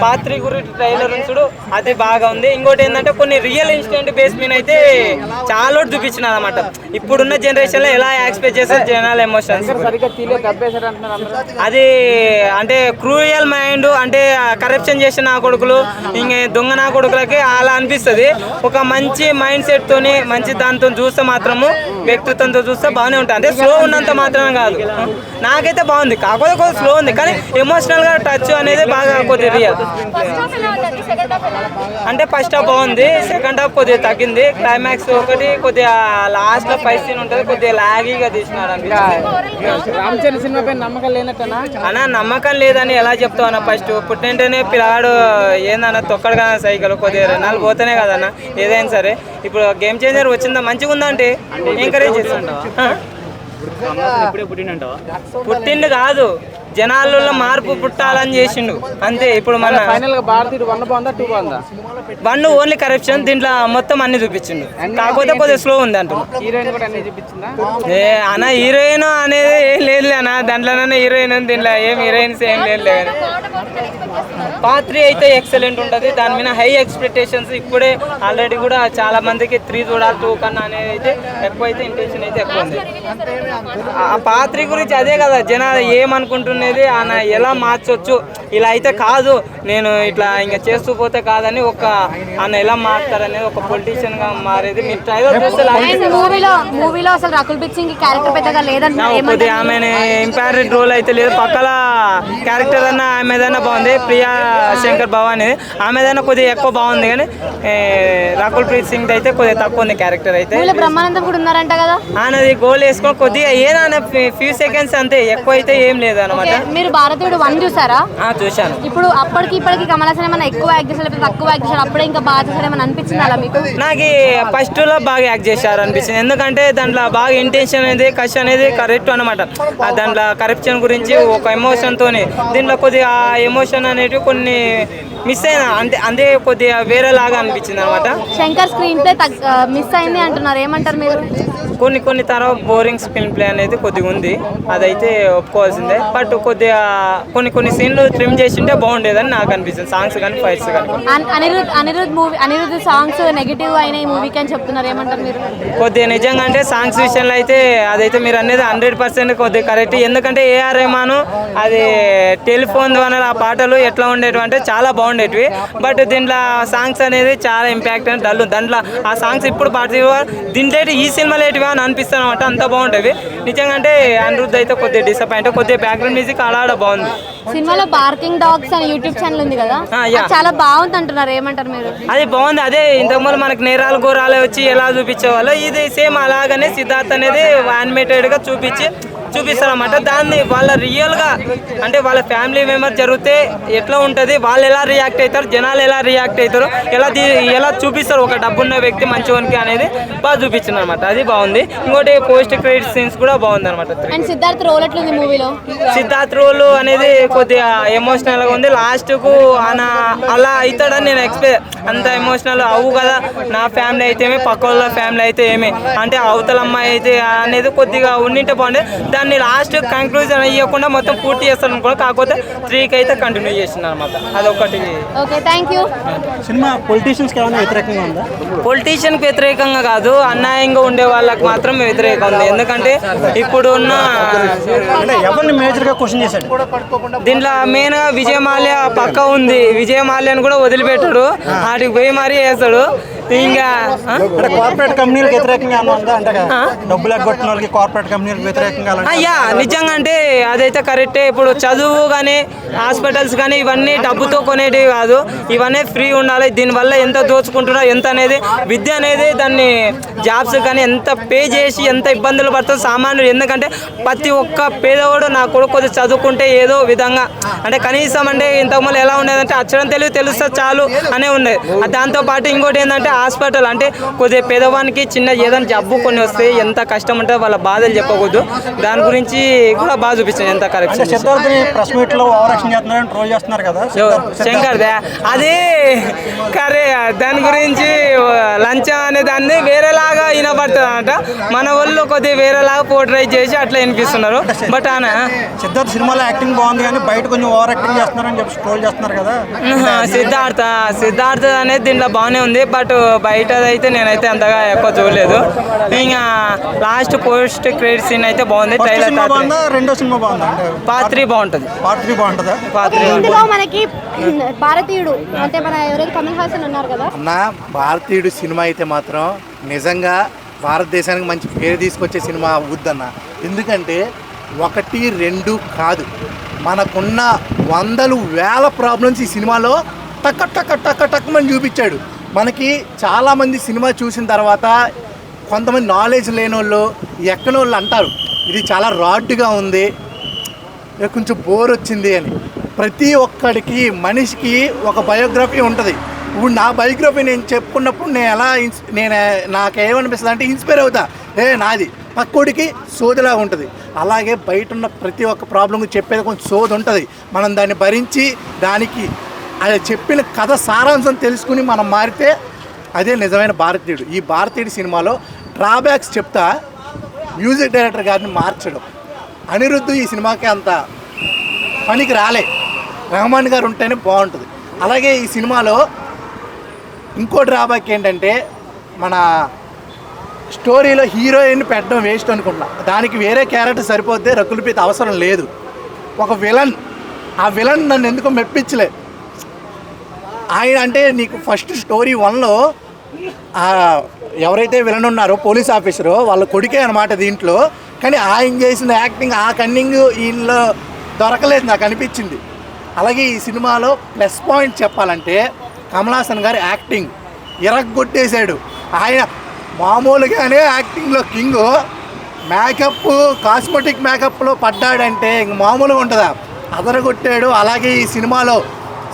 పాత్రి గురించి ట్రైలర్ చూడు అది బాగా ఉంది. ఇంకోటి ఏంటంటే కొన్ని రియల్ ఇన్సిడెంట్ బేస్ మీద అయితే చాలా చూపించినారు అనమాట. ఇప్పుడున్న జనరేషన్ లో ఎలా ఎక్స్పెక్ట్ చేస్తారు జనాల ఎమోషన్స్, అది అంటే క్రూయల్ మైండ్ అంటే కరప్షన్ చేసిన నా కొడుకులు ఇంక దొంగ నా కొడుకులకి అలా అనిపిస్తుంది. ఒక మంచి మైండ్ సెట్ తోని మంచి దాంతో చూస్తే మాత్రము వ్యక్తిత్వంతో చూస్తే బాగానే ఉంటుంది. అంటే స్లో ఉన్నంత మాత్రమే కాదు, నాకైతే బాగుంది. కాకపోతే కొంచెం స్లో ఉంది కానీ ఎమోషనల్ గా టచ్ అనేది బాగా కొద్దిగా రియల్. అంటే ఫస్ట్ హాఫ్ బాగుంది, సెకండ్ హాఫ్ కొద్దిగా తగ్గింది. క్లైమాక్స్ ఒకటి కొద్దిగా లాస్ట్ లో ఫైట్ సీన్ ఉంటుంది, కొద్దిగా లాగీగా తీసినాడు రామచంద్ర సినిమా పైన నమ్మకం లేనట్టనా అన్న? నమ్మకం లేదని ఎలా చెప్తావు అన్న? ఫస్ట్ పుట్టింటేనే పిల్లాడు ఏందన్న తొక్కడు కదా సైకిల్, కొద్దిగా 2 నెలలు పోతేనే కదన్న ఏదైనా సరే. ఇప్పుడు గేమ్ చేంజర్ వచ్చిందా మంచిగా ఉందంటే ఎంకరేజ్ చేస్తాను. పుట్టిండు కాదు, జనాలలో మార్పు పుట్టాలని చేసిండు అంతే. ఇప్పుడు మన ఫైనల్ గా భారతీయుడు 1 బాగుందా 2 బాగుందా? 1 ఓన్లీ కరప్షన్, దీంట్లో మొత్తం అన్ని చూపించిండు. కాకపోతే కొద్దిగా స్లో ఉంది అంటున్నా. హీరోయిన్ కూడా అన్ని చూపించిందా? ఏ అన్న హీరోయిన్ అనేది ఏం లేదు అన్న, దాంట్లోనే హీరోయిన్ ఉంది, దీంట్లో ఏం హీరోయిన్స్ ఏం లేదు. పాత్రి అయితే ఎక్సలెంట్ ఉంటుంది, దాని మీద హై ఎక్స్పెక్టేషన్స్. ఇప్పుడే ఆల్రెడీ కూడా చాలా మందికి 3 చూడాలి 2 కన్నా అనేది అయితే ఎక్కువ అయితే ఇంటెన్షన్ అయితే ఎక్కువ ఉంది. ఆ పాత్రి గురించి అదే కదా జనాలు ఏమనుకుంటున్నది, ఆయన ఎలా మార్చొచ్చు, ఇలా అయితే కాదు నేను ఇట్లా ఇంకా చేస్తూ పోతే కాదని ఒక ఆయన ఎలా మారుతారనేది ఒక పొలిటీషియన్ గా మారేది. మీరు ట్రైలర్ చూస్తే మూవీలో అసలు రకుల్ ప్రీత్ సింగ్ క్యారెక్టర్ పెద్దగా లేదంటున్నారు. కొద్దిగా ఆమె ఇంపారెంట్ రోల్ అయితే లేదు, పక్కల క్యారెక్టర్ అన్న ఆమెదైనా బాగుంది. ప్రియా శంకర్ భవాని ఆమెదైనా కొద్దిగా ఎక్కువ బాగుంది, కానీ రకుల్ ప్రీత్ సింగ్ అయితే కొద్దిగా తక్కువ ఉంది క్యారెక్టర్ అయితే. బ్రహ్మానందం కూడా ఉన్నారంట కదా, ఆయనది గోల్ వేసుకొని కొద్దిగా ఏదైనా ఫ్యూ సెకండ్స్ అంతే, ఎక్కువ అయితే ఏం లేదు అనమాట. మీరు భారతీయుడు 1 చూసారా? చూశాను. ఇప్పుడు అప్పటికి ఇప్పటికి కమల్ హాసన్ ఏమైనా ఎక్కువ యాక్ట్ చేశారు లేకపోతే తక్కువ యాక్ట్ చేశారు? అప్పుడే ఇంకా బాగా చేశారు ఏమైనా అనిపించింది అలా మీకు? నాకు ఫస్ట్ లో బాగా యాక్ట్ చేశారు అనిపించింది, ఎందుకంటే దాంట్లో బాగా ఇంటెన్షన్ అనేది కష్ అనేది కరెక్ట్ అనమాట. దాంట్లో కరప్షన్ గురించి ఒక ఎమోషన్ తోని, దీంట్లో కొద్దిగా ఎమోషన్ అనేటివి కొన్ని మిస్ అయినా అంతే కొద్దిగా వేరేలాగా అనిపించింది అనమాట. శంకర్ స్క్రీన్ ప్లే మిస్ అయింది అంటున్నారు, ఏమంటారు మీరు? కొన్ని తర్వాత బోరింగ్ స్క్రీన్ ప్లే అనేది కొద్దిగా ఉంది, అదైతే ఒప్పుకోవాల్సిందే. బట్ కొద్దిగా కొన్ని సీన్లు ట్రిమ్ చేసింటే బాగుండేదని నాకు అనిపిస్తుంది, సాంగ్స్ కానీ ఫైట్స్ కానీ. అనిరుద్ధ్ సాంగ్స్ నెగిటివ్ అయిన ఈ మూవీకి అని చెప్తున్నారు, ఏమంటారు మీరు? కొద్దిగా నిజంగా అంటే సాంగ్స్ విషయంలో అయితే అదైతే మీరు అనేది 100% కొద్దిగా కరెక్ట్. ఎందుకంటే ఏఆర్ రెహమాన్ అది టెలిఫోన్ ద్వారా ఆ పాటలు ఎట్లా ఉండేటివి అంటే చాలా బాగుండేటివి. బట్ దీంట్లో సాంగ్స్ అనేది చాలా ఇంపాక్ట్ అని డల్. దాంట్లో ఆ సాంగ్స్ ఇప్పుడు పాట దీంట్లో ఈ సినిమాలు ఏంటివి అని అనిపిస్తాను అనమాట, అంత బాగుంటుంది నిజంగా. అంటే అనిరుద్ధ్ అయితే కొద్దిగా డిసప్పాయింట్, కొద్దిగా బ్యాక్గ్రౌండ్ మ్యూజిక్ ఆడ బాగుంది. సినిమాలో బార్కింగ్ డాగ్స్ అని యూట్యూబ్ ఛానల్ ఉంది కదా, చాలా బాగుంది అంటున్నారు, ఏమంటారు మీరు? అది బాగుంది. అదే ఇంతకుముందు మనకి నేరాలు ఘోరాలు వచ్చి ఎలా చూపించేవాళ్ళు, ఇది సేమ్ అలాగనే సిద్ధార్థ్ అనేది యానిమేటెడ్ గా చూపిస్తారు అన్నమాట. దాన్ని వాళ్ళ రియల్ గా అంటే వాళ్ళ ఫ్యామిలీ మెంబర్ జరిగితే ఎట్లా ఉంటుంది, వాళ్ళు ఎలా రియాక్ట్ అవుతారు, జనాలు ఎలా రియాక్ట్ అవుతారు, ఎలా చూపిస్తారు ఒక డబ్బున్న వ్యక్తి మంచివానికి అనేది బాగా చూపించింది అనమాట, అది బాగుంది. ఇంకోటి పోస్ట్ క్రెడిట్ సీన్స్ కూడా బాగుంది అనమాట. సిద్ధార్థ్ రోల్ ఎట్లుంది మూవీలో? సిద్ధార్థ్ రోల్ అనేది కొద్దిగా ఎమోషనల్ గా ఉంది. లాస్ట్ కు ఆయన అలా అవుతాడని నేను ఎక్స్పెక్ట్, అంత ఎమోషనల్ అవ్వు కదా, నా ఫ్యామిలీ అయితే ఏమి పక్క వాళ్ళ ఫ్యామిలీ అయితే ఏమి అంటే అవతల అమ్మాయి అయితే అనేది కొద్దిగా ఉండింటే బాగుండే. దాన్ని లాస్ట్ కంక్లూజన్ అయ్యకుండా మొత్తం పూర్తి చేస్తాను అనుకో, కాకపోతే 3కి అయితే కంటిన్యూ చేసింది అనమాట, అదొకటి. సినిమా పొలిటీషియన్స్ కి ఏమైనా వ్యతిరేకంగా ఉందా? పొలిటీషియన్ కి వ్యతిరేకంగా కాదు, అన్యాయంగా ఉండే వాళ్ళకి మాత్రం వ్యతిరేకంగా ఉంది. ఎందుకంటే ఇప్పుడు ఉన్న ఎవరిని మేజర్ గా క్వశ్చన్ చేశాడు దీంట్లో మెయిన్ గా విజయ్ మాల్యా పక్క ఉంది, విజయ్ మాల్యాని కూడా వదిలిపెట్టాడు, వాటికి పోయి మరీ వేస్తాడు. ఇంకా అంటే కార్పొరేట్ కంపెనీలకు వ్యతిరేకంగా ఏమన్నా ఉందా అంటే డబ్బులు ఎగ్గొట్టిన వాళ్ళకి కార్పొరేట్ కంపెనీలకు వ్యతిరేకంగా అయ్యా నిజంగా అంటే అదైతే కరెక్టే. ఇప్పుడు చదువు కానీ హాస్పిటల్స్ కానీ ఇవన్నీ డబ్బుతో కొనేటివి కాదు, ఇవన్నీ ఫ్రీ ఉండాలి. దీనివల్ల ఎంత దోచుకుంటున్నా ఎంత అనేది విద్య అనేది దాన్ని జాబ్స్ కానీ ఎంత పే చేసి ఎంత ఇబ్బందులు పడుతుంది సామాన్యుడు. ఎందుకంటే ప్రతి ఒక్క పేదవాడు నా కొడుకు కొద్దిగా చదువుకుంటే ఏదో విధంగా అంటే కనీసం అంటే ఇంతకుముందు ఎలా ఉండేదంటే అక్షరం తెలుస్తే చాలు అనే ఉండేది. దాంతోపాటు ఇంకోటి ఏంటంటే హాస్పిటల్ అంటే కొద్దిగా పేదవానికి చిన్న ఏదైనా జబ్బు కొన్ని వస్తే ఎంత కష్టం ఉంటుందో వాళ్ళ బాధలు చెప్పకూడదు. దాని గురించి కూడా బాగా చూపించాను ఎంత కరెక్షన్. ప్రెస్ మీట్ లో ఓవరాక్షన్ చేస్తున్నారని ట్రోల్ చేస్తున్నారు కదా శంకర్దే అదే కరే. దాని గురించి లంచం అనే దాన్ని వేరేలాగా వినపడుతుంది అనమాట. మన వాళ్ళు కొద్దిగా వేరేలాగా పోర్ట్రేట్ చేసి అట్లా వినిపిస్తున్నారు. బట్ సిద్ధార్థ్ సినిమాలో యాక్టింగ్ బాగుంది కానీ బయట కొంచెం ఓవర్ యాక్టింగ్ చేస్తున్నారని చెప్పి ట్రోల్ చేస్తున్నారు కదా. సిద్ధార్థ అనేది దీంట్లో బాగానే ఉంది, బట్ బయట అయితే నేనైతే అంతగా ఎక్కువ చూడలేదు. ఇంకా లాస్ట్ పోస్ట్ క్రెడిట్ సీన్ అయితే బాగుంది. ట్రైలర్ రెండో సినిమా బాగుందా? పార్ట్ 3 బాగుంటుంది. పార్ట్ 3 బాగుంటుందా? ఇందులో మనకి భారతీయుడు అంటే మన ఎవరైతే కమల్ హాసన్ ఉన్నారు కదా అన్న, భారతీయుడు సినిమా అయితే మాత్రం నిజంగా భారతదేశానికి మంచి పేరు తీసుకొచ్చే సినిమా అవుద్దన్న. ఎందుకంటే 1, 2 కాదు, మనకున్న వందలు వేల ప్రాబ్లమ్స్ ఈ సినిమాలో టక్ టక్ టక్ టక్ అని చూపించాడు. మనకి చాలామంది సినిమా చూసిన తర్వాత కొంతమంది నాలెడ్జ్ లేని వాళ్ళు ఎక్కని వాళ్ళు అంటారు ఇది చాలా రాడ్గా ఉంది, కొంచెం బోర్ వచ్చింది అని. ప్రతి ఒక్కడికి మనిషికి ఒక బయోగ్రఫీ ఉంటుంది. ఇప్పుడు నా బయోగ్రఫీ నేను చెప్పుకున్నప్పుడు నేను నాకేమనిపిస్తుంది అంటే ఇన్స్పైర్ అవుతా, నాది పక్కోడికి సోదిలా ఉంటుంది. అలాగే బయట ఉన్న ప్రతి ఒక్క ప్రాబ్లం చెప్పేది కొంచెం సోది ఉంటుంది. మనం దాన్ని భరించి దానికి అది చెప్పిన కథ సారాంశం తెలుసుకుని మనం మారితే అదే నిజమైన భారతీయుడు. ఈ భారతీయుడు సినిమాలో డ్రాబ్యాక్స్ చెప్తా మ్యూజిక్ డైరెక్టర్ గారిని మార్చడం. అనిరుద్ధ్ ఈ సినిమాకి అంత పనికి రాలే, రెహమాన్ గారు ఉంటేనే బాగుంటుంది. అలాగే ఈ సినిమాలో ఇంకో డ్రాబ్యాక్ ఏంటంటే మన స్టోరీలో హీరోయిన్ పెట్టడం వేస్ట్ అనుకుంటున్నా. దానికి వేరే క్యారెక్టర్ సరిపోతే రకుల్ప్రీత్ అవసరం లేదు. ఒక విలన్, ఆ విలన్ నన్ను ఎందుకో మెప్పించలే. ఆయన అంటే నీకు ఫస్ట్ స్టోరీ 1లో ఎవరైతే విలన్ ఉన్నారో పోలీస్ ఆఫీసరో వాళ్ళ కొడుకే అనమాట దీంట్లో. కానీ ఆయన చేసిన యాక్టింగ్ ఆ కన్నింగ్ ఈయనలో దొరకలేదు నాకు అనిపించింది. అలాగే ఈ సినిమాలో ప్లస్ పాయింట్ చెప్పాలంటే కమల్ హాసన్ గారి యాక్టింగ్ ఇరగ్గొట్టేశాడు. ఆయన మామూలుగానే యాక్టింగ్లో కింగ్, మేకప్ కాస్మెటిక్ మేకప్లో పడ్డాడంటే ఇంక మామూలుగా ఉంటుందా, అదరగొట్టాడు. అలాగే ఈ సినిమాలో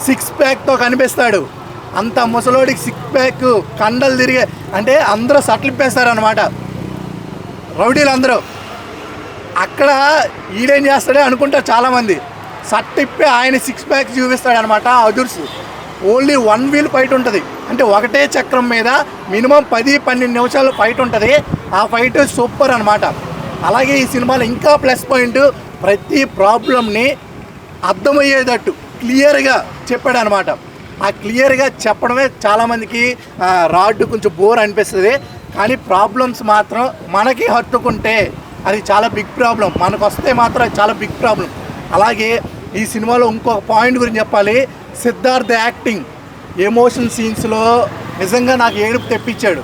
6 ప్యాక్తో కనిపిస్తాడు. అంత ముసలోడికి 6 ప్యాక్ కండలు తిరిగే అంటే అందరూ సట్లిప్పేస్తారనమాట రౌడీలు అందరూ. అక్కడ ఈడేం చేస్తాడే అనుకుంటారు చాలామంది, సట్టిప్పి ఆయన 6 ప్యాక్ చూపిస్తాడనమాట. అదుర్స్ ఓన్లీ 1 వీల్ ఫైట్ ఉంటుంది, అంటే ఒకటే చక్రం మీద మినిమం 10-12 నిమిషాలు ఫైట్ ఉంటుంది. ఆ ఫైట్ సూపర్ అనమాట. అలాగే ఈ సినిమాలో ఇంకా ప్లస్ పాయింట్ ప్రతి ప్రాబ్లమ్ని అర్థమయ్యేటట్టు క్లియర్గా చెప్పాడు అనమాట. ఆ క్లియర్గా చెప్పడమే చాలామందికి రాడ్ కొంచెం బోర్ అనిపిస్తుంది. కానీ ప్రాబ్లమ్స్ మాత్రం మనకి హత్తుకుంటే అది చాలా బిగ్ ప్రాబ్లం, మనకు వస్తే మాత్రం అది చాలా బిగ్ ప్రాబ్లం. అలాగే ఈ సినిమాలో ఇంకొక పాయింట్ గురించి చెప్పాలి, సిద్ధార్థ్ యాక్టింగ్ ఎమోషన్ సీన్స్లో నిజంగా నాకు ఏడుపు తెప్పించాడు.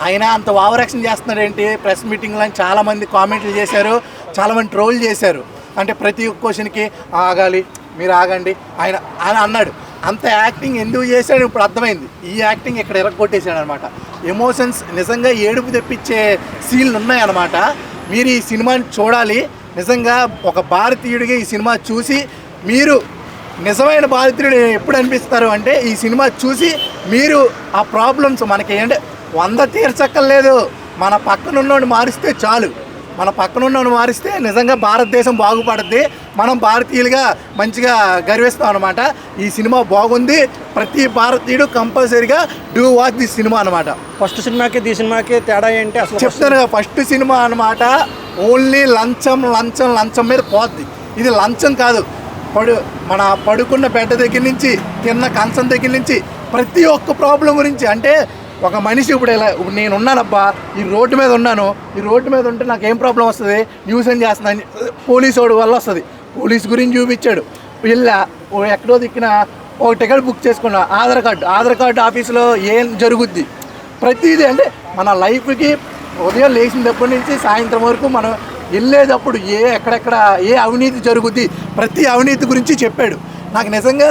ఆయన అంత ఓవర్ యాక్షన్ చేస్తున్నాడు ఏంటి, ప్రెస్ మీటింగ్లో అని చాలామంది కామెంట్లు చేశారు, చాలామంది ట్రోల్ చేశారు. అంటే ప్రతి ఒక్క క్వశ్చన్కి ఆగాలి, మీరు ఆగండి ఆయన అన్నాడు. అంత యాక్టింగ్ ఎందుకు చేశాడు ఇప్పుడు అర్థమైంది. ఈ యాక్టింగ్ ఇక్కడ ఎరగొట్టేశాడు అనమాట. ఎమోషన్స్ నిజంగా ఏడుపు తెప్పించే సీన్లు ఉన్నాయన్నమాట. మీరు ఈ సినిమాని చూడాలి. నిజంగా ఒక భారతీయుడిగా ఈ సినిమా చూసి మీరు నిజమైన భారతీయుడు ఎప్పుడు అనిపిస్తారు అంటే ఈ సినిమా చూసి మీరు ఆ ప్రాబ్లమ్స్ మనకి అంటే 100 తీర్చక్కర్లేదు, మన పక్కనున్నోడిని మారిస్తే చాలు. మన పక్కనున్నోడిని మారిస్తే నిజంగా భారతదేశం బాగుపడుద్ది. మనం భారతీయులుగా మంచిగా గర్విస్తాం అనమాట. ఈ సినిమా బాగుంది, ప్రతి భారతీయుడు కంపల్సరీగా డూ వాచ్ దిస్ సినిమా అనమాట. ఫస్ట్ సినిమాకి ఈ సినిమాకి తేడా ఏంటి అసలు? చెప్తాను కదా, ఫస్ట్ సినిమా అనమాట ఓన్లీ లంచం లంచం లంచం మీద పోద్ది. ఇది లంచం కాదు, మన పడుకున్న బెడ్ దగ్గర నుంచి తిన్న కంచం దగ్గర నుంచి ప్రతి ఒక్క ప్రాబ్లం గురించి. అంటే ఒక మనిషి ఇప్పుడు నేను ఉన్నానబ్బా, ఈ రోడ్డు మీద ఉన్నాను, ఈ రోడ్డు మీద ఉంటే నాకు ఏం ప్రాబ్లం వస్తుంది, న్యూసెన్స్ చేస్తున్నాను, పోలీసు వాడి వల్ల వస్తుంది. పోలీసు గురించి చూపించాడు. ఎక్కడో దిక్కిన ఒక టికెట్ బుక్ చేసుకున్నా, ఆధార్ కార్డు ఆఫీసులో ఏం జరుగుద్ది ప్రతిదీ. అంటే మన లైఫ్కి ఉదయం లేచినప్పటి నుంచి సాయంత్రం వరకు మనం వెళ్ళేటప్పుడు ఎక్కడెక్కడ ఏ అవినీతి జరుగుద్ది ప్రతి అవినీతి గురించి చెప్పాడు. నాకు నిజంగా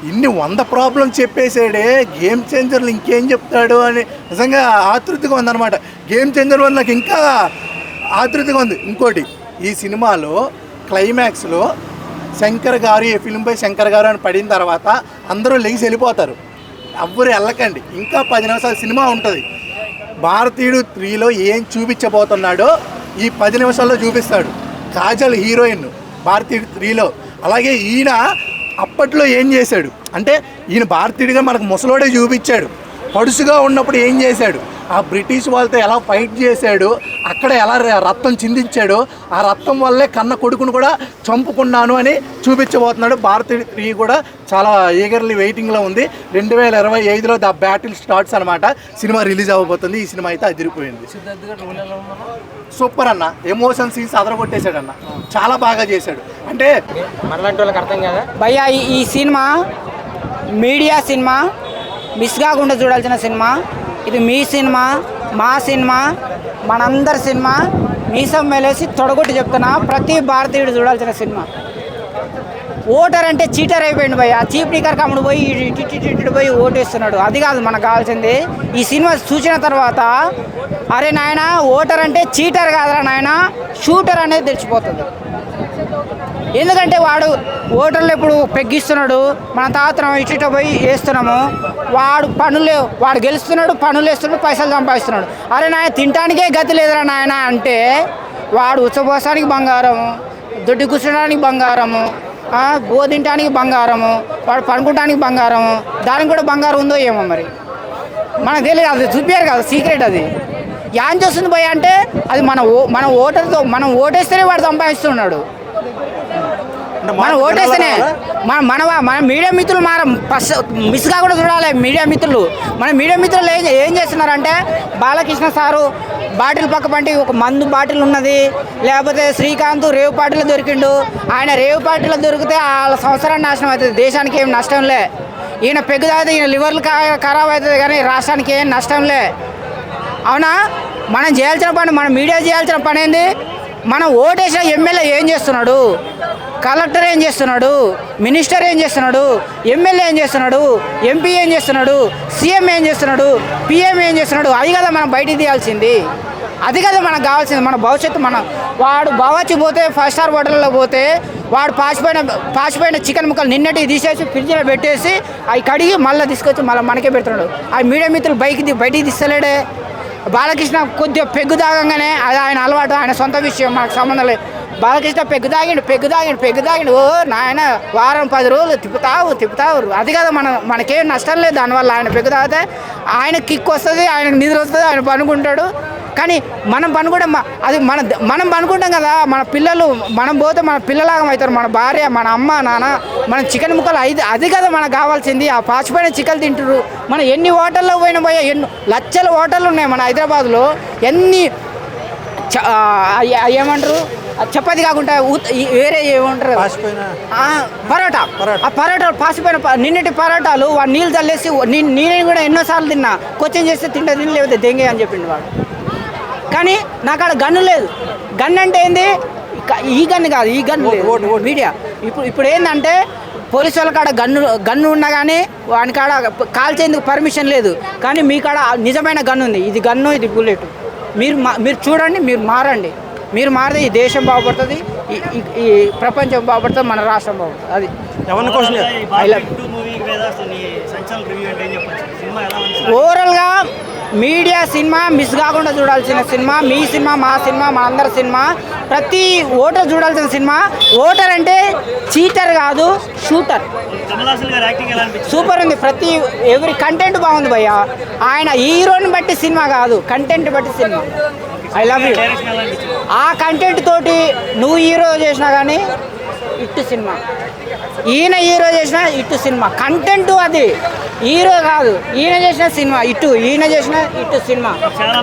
ఇన్ని 100 ప్రాబ్లమ్స్ చెప్పేసాడే, గేమ్ చేంజర్లు ఇంకేం చెప్తాడు అని నిజంగా ఆతృతగా ఉందన్నమాట. గేమ్ చేంజర్ వల్ల నాకు ఇంకా ఆతృతగా ఉంది. ఇంకోటి, ఈ సినిమాలో క్లైమాక్స్లో శంకర్ గారు, ఈ ఫిల్మ్పై శంకర్ గారు అని పడిన తర్వాత అందరూ లెగిసి వెళ్ళిపోతారు. ఎవ్వరు వెళ్ళకండి, ఇంకా 10 నిమిషాల సినిమా ఉంటుంది. భారతీయుడు 3లో ఏం చూపించబోతున్నాడో ఈ 10 నిమిషాల్లో చూపిస్తాడు. కాజల్ హీరోయిన్ భారతీయుడు 3లో. అలాగే ఈయన అప్పట్లో ఏం చేశాడు అంటే, ఈయన భారతీయుడిగా మనకు ముసలోడే చూపించాడు. పడుసుగా ఉన్నప్పుడు ఏం చేశాడు, ఆ బ్రిటిష్ వాళ్ళతో ఎలా ఫైట్ చేశాడు, అక్కడ ఎలా రక్తం చిందించాడు, ఆ రక్తం వల్లే కన్న కొడుకును కూడా చంపుకున్నాను అని చూపించబోతున్నాడు. భారతీయుడు 3 కూడా చాలా ఈగర్లీ వెయిటింగ్లో ఉంది. 2025లో ద బ్యాటిల్ స్టార్ట్స్ అనమాట. సినిమా రిలీజ్ అవ్వబోతుంది. ఈ సినిమా అయితే అదిరిపోయింది. సూపర్ అన్న, ఎమోషన్ సీన్స్ అదరగొట్టేశాడు అన్న, చాలా బాగా చేశాడు. అంటే మనలాంటి వాళ్ళకి అర్థం కదా భయ్యా, ఈ సినిమా మీడియా సినిమా, మిస్ కాకుండా చూడాల్సిన సినిమా. ఇది మీ సినిమా, మా సినిమా, మనందరి సినిమా. మీసం మేలేసి తొడగొట్టి చెప్తున్నా, ప్రతి భారతీయుడు చూడాల్సిన సినిమా. ఓటర్ అంటే చీటర్ అయిపోయింది భయ్య. చీప్ టీకర్ కమ్ముడు పోయి ఇటు పోయి ఓటేస్తున్నాడు. అది కాదు మనకు కావాల్సింది. ఈ సినిమా చూసిన తర్వాత అరే నాయన, ఓటర్ అంటే చీటర్ కాదురా నాయన, షూటర్ అనేది తెలిసిపోతుంది. ఎందుకంటే వాడు ఓటర్లు ఎప్పుడు పెగ్గిస్తున్నాడు, మన తాతనం ఇటు పోయి వేస్తున్నాము. వాడు గెలుస్తున్నాడు, పనులు వేస్తున్నాడు, పైసలు సంపాదిస్తున్నాడు. అరే నాయన, తినటానికే గతి లేదురా నాయన అంటే వాడు ఉచ్చబోసానికి బంగారము, దొడ్డి కూర్చోడానికి బంగారము, తినటానికి బంగారము, వాడు పనుకోవడానికి బంగారము. దానికి కూడా బంగారం ఉందో ఏమో మరి మనకు తెలియదు. అది చూపించారు కదా, సీక్రెట్. అది ఏం చేస్తుంది పోయి అంటే అది మన ఓటర్తో మనం ఓటేస్తేనే వాడు సంపాదిస్తున్నాడు. మనం ఓటేస్తేనే మన మీడియా మిత్రులు మిస్ కాకుండా చూడాలి. మీడియా మిత్రులు, మన మీడియా మిత్రులు ఏం చేస్తున్నారంటే, బాలకృష్ణ సారు బాటిల్ పక్క పంటి ఒక మందు బాటిల్ ఉన్నది, లేకపోతే శ్రీకాంత్ రేవు పార్టీలో దొరికిండు. ఆయన రేవు పార్టీలో దొరికితే వాళ్ళ సంవత్సరాన్ని నాశనం అవుతుంది, దేశానికి ఏం నష్టం లే. ఈయన పెగ్గు తాగితే ఈయన లివర్లు ఖరాబ్ అవుతుంది, కానీ రాష్ట్రానికి ఏం నష్టం లే. అవునా? మనం చేయాల్సిన పని, మన మీడియా చేయాల్సిన పని ఏంది? మనం ఓటేసిన ఎమ్మెల్యే ఏం చేస్తున్నాడు, కలెక్టర్ ఏం చేస్తున్నాడు, మినిస్టర్ ఏం చేస్తున్నాడు, ఎమ్మెల్యే ఏం చేస్తున్నాడు, ఎంపీ ఏం చేస్తున్నాడు, సీఎం ఏం చేస్తున్నాడు, పిఎం ఏం చేస్తున్నాడు, అది కదా మనం బయటికి తీయాల్సింది. అది కదా మనకు కావాల్సింది. మన భవిష్యత్తు వాడు బావాచి పోతే 5 స్టార్ హోటల్లో పోతే వాడు పాచిపోయిన చికెన్ ముక్కలు నిన్నటి తీసేసి ఫ్రిడ్జ్లో పెట్టేసి అవి కడిగి మళ్ళీ తీసుకొచ్చి మళ్ళీ మనకే పెడుతున్నాడు. ఆ మీడియా మిత్రులు బయటికి తీస్తలేడే. బాలకృష్ణ కొద్దిగా పెగ్గు తాగంగానే అది ఆయన అలవాటు, ఆయన సొంత విషయం, మనకు సంబంధం లేదు. బాలకృష్ణ పెగ్గు తాగిండు, ఓ నాయన వారం 10 రోజులు తిప్పుతావు. అది కదా మనకేం నష్టం లేదు దానివల్ల. ఆయన పెగ్గు తాగితే ఆయన కిక్ వస్తుంది, ఆయనకు నిద్ర వస్తుంది, ఆయన పనుకుంటాడు. కానీ మనం పనుకుంటాం, అది మనం పనుకుంటాం కదా. మన పిల్లలు, మనం పోతే మన పిల్లలాగా అవుతారు, మన భార్య, మన అమ్మ నాన్న. మనం చికెన్ ముక్కలు అది కదా మనకు కావాల్సింది. ఆ పాచిపోయిన చికెన్ తింటారు. మనం ఎన్ని హోటల్లో పోయినా పోయా, ఎన్ని లక్షల హోటళ్ళు ఉన్నాయి మన హైదరాబాద్లో. ఎన్ని ఏమంటారు, చపాతి కాకుండా వేరే ఏమంటారు, పరోటా. ఆ పరోటాలు పాసిపోయిన నిన్నటి పరోటాలు వాడు నీళ్ళు చల్లేసి, నేను కూడా ఎన్నోసార్లు తిన్నా. క్వశ్చన్ చేస్తే తిని లేకపోతే దెంగే అని చెప్పిండు వాడు. కానీ నాకు ఆడ గన్ను లేదు. గన్ అంటే ఏంది? ఈ గన్ను కాదు, ఈ గన్ను మీడియా. ఇప్పుడు ఏంటంటే పోలీసు వాళ్ళ కాడ గన్ను ఉన్నా కానీ వాని కాడ కాల్చేందుకు పర్మిషన్ లేదు. కానీ మీ కాడ నిజమైన గన్ను ఉంది. ఇది గన్ను, ఇది బుల్లెట్. మీరు చూడండి, మీరు మారండి. మీరు మారితే ఈ దేశం బాగుపడుతుంది, ఈ ప్రపంచం బాగుపడుతుంది, మన రాష్ట్రం బాగుపడుతుంది. అది ఓవరాల్గా మీడియా సినిమా మిస్ కాకుండా చూడాల్సిన సినిమా. మీ సినిమా, మా సినిమా, మా అందరి సినిమా. ప్రతి ఓటర్ చూడాల్సిన సినిమా. ఓటర్ అంటే చీటర్ కాదు, షూటర్. సూపర్ ఉంది. ఎవ్రీ కంటెంట్ బాగుంది భయ్య. ఆయన హీరోని బట్టి సినిమా కాదు, కంటెంట్ బట్టి సినిమా. I love you. ఆ కంటెంట్ తోటి నువ్వు హీరో చేసినా కానీ ఇట్టు సినిమా, ఈయన హీరో చేసిన ఇట్టు సినిమా. కంటెంట్ అది, హీరో కాదు. ఈయన చేసిన సినిమా ఇట్టు, ఈయన చేసిన ఇట్టు సినిమా.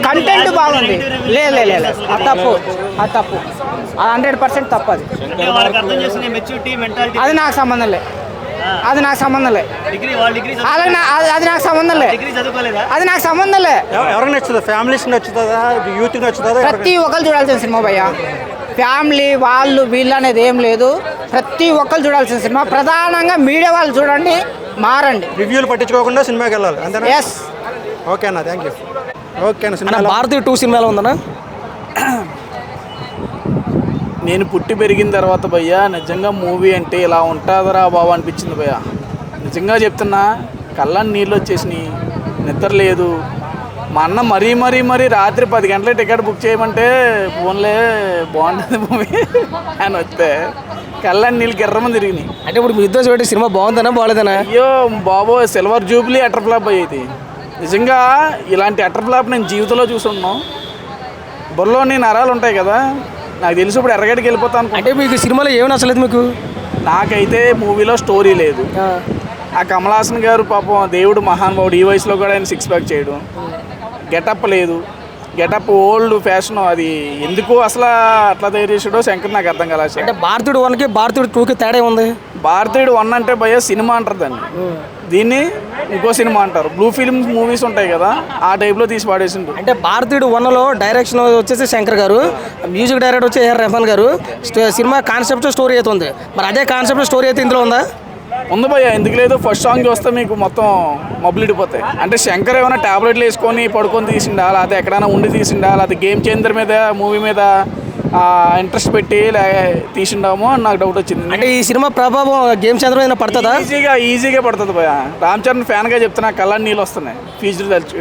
కంటెంట్ బాగుంది. లేదు అది తప్పు, అది 100% తప్పు. అది నాకు సంబంధం లేదు. అది నాకు సంబంధం లేదు. అది నాకు సంబంధం లేదు. అది నాకు సంబంధం లేదు. ఎవరికి నచ్చుతుంది? ఫ్యామిలీస్కి నచ్చుతుందా, యూత్కి నచ్చుతుందా? ప్రతి ఒక్కరు చూడాల్సిన సినిమా భయ్య. ఫ్యామిలీ వాళ్ళు వీళ్ళు అనేది ఏం లేదు, ప్రతి ఒక్కరు చూడాల్సిన సినిమా. ప్రధానంగా మీడియా వాళ్ళు చూడండి, మారండి. రివ్యూలు పట్టించుకోకుండా సినిమాకి వెళ్ళాలి అంతేనా? ఎస్. ఓకే అన్న, థ్యాంక్ యూ. ఓకే అన్న. సినిమా భారతీ 2 సినిమాలో ఉందన్నా. నేను పుట్టి పెరిగిన తర్వాత భయ్యా నిజంగా మూవీ అంటే ఇలా ఉంటుందిరా బాబు అనిపించింది భయ్యా. నిజంగా చెప్తున్నా, కళ్ళని నీళ్ళు వచ్చేసినాయి, నిద్ర లేదు. మా అన్న మరీ రాత్రి 10 గంటల టికెట్ బుక్ చేయమంటే ఫోన్లే బాగుంటుంది మూవీ అని వస్తే కళ్ళని నీళ్ళు గిర్రమని తిరిగినాయి. అంటే ఇప్పుడు మీ ఇద్దరు చూడండి, సినిమా బాగుందనా బాగలేదనా? అయ్యో బాబో, సిల్వర్ జూబ్లీ అటర్ ఫ్లాప్ అయ్యేది. నిజంగా ఇలాంటి అటర్ ఫ్లాప్ నేను జీవితంలో చూసున్నాను. బుర్రలోని నరాలు ఉంటాయి కదా, నాకు తెలిసి ఇప్పుడు ఎర్రగడ్డకి వెళ్ళిపోతాను. అంటే మీకు సినిమాలో ఏమి నచ్చలేదు మీకు? నాకైతే మూవీలో స్టోరీ లేదు. ఆ కమల్ హాసన్ గారు పాపం దేవుడు మహానుభావుడు, ఈ వయసులో కూడా ఆయన 6 ప్యాక్ చేయడం. గెటప్ లేదు, గెటప్ ఓల్డ్ ఫ్యాషన్. అది ఎందుకు అసలు అట్లా తయారు చేసాడో శంకర్ నాకు అర్థం కాలేదు. అంటే భారతీయుడు 1కి భారతీయుడు 2కి తేడా ఉంది. భారతీయుడు 1 అంటే భయ సినిమా అంటారు దాన్ని, దీన్ని ఇంకో సినిమా అంటారు. బ్లూ ఫిల్మ్ మూవీస్ ఉంటాయి కదా, ఆ టైప్లో తీసి పాడేసిండు. అంటే భారతీయుడు 1లో డైరెక్షన్ వచ్చేసి శంకర్ గారు, మ్యూజిక్ డైరెక్టర్ వచ్చి AR రెహమాన్ గారు, సినిమా కాన్సెప్ట్ స్టోరీ అయితే ఉంది. మరి అదే కాన్సెప్ట్ స్టోరీ అయితే ఇందులో ఉందా? ఉంది భయ్య, ఎందుకు లేదు? ఫస్ట్ సాంగ్ చూస్తే మీకు మొత్తం మబ్బులిడిపోతాయి. అంటే శంకర్ ఏమైనా టాబ్లెట్లు వేసుకొని పడుకొని తీసిండా, లేకపోతే ఎక్కడైనా ఉండి తీసిండా, లేకపోతే గేమ్ చేంజర్ మీద మూవీ మీద ఇంట్రెస్ట్ పెట్టి తీసిండామో అని నాకు డౌట్ వచ్చింది. అంటే ఈ సినిమా ప్రభావం గేమ్ చేంజర్ మీద పడుతుందా? ఈజీగా పడుతుంది భయ్య. రామ్ చరణ్ ఫ్యాన్గా చెప్తున్నా, కళ్ళని నీళ్ళు వస్తున్నాయి.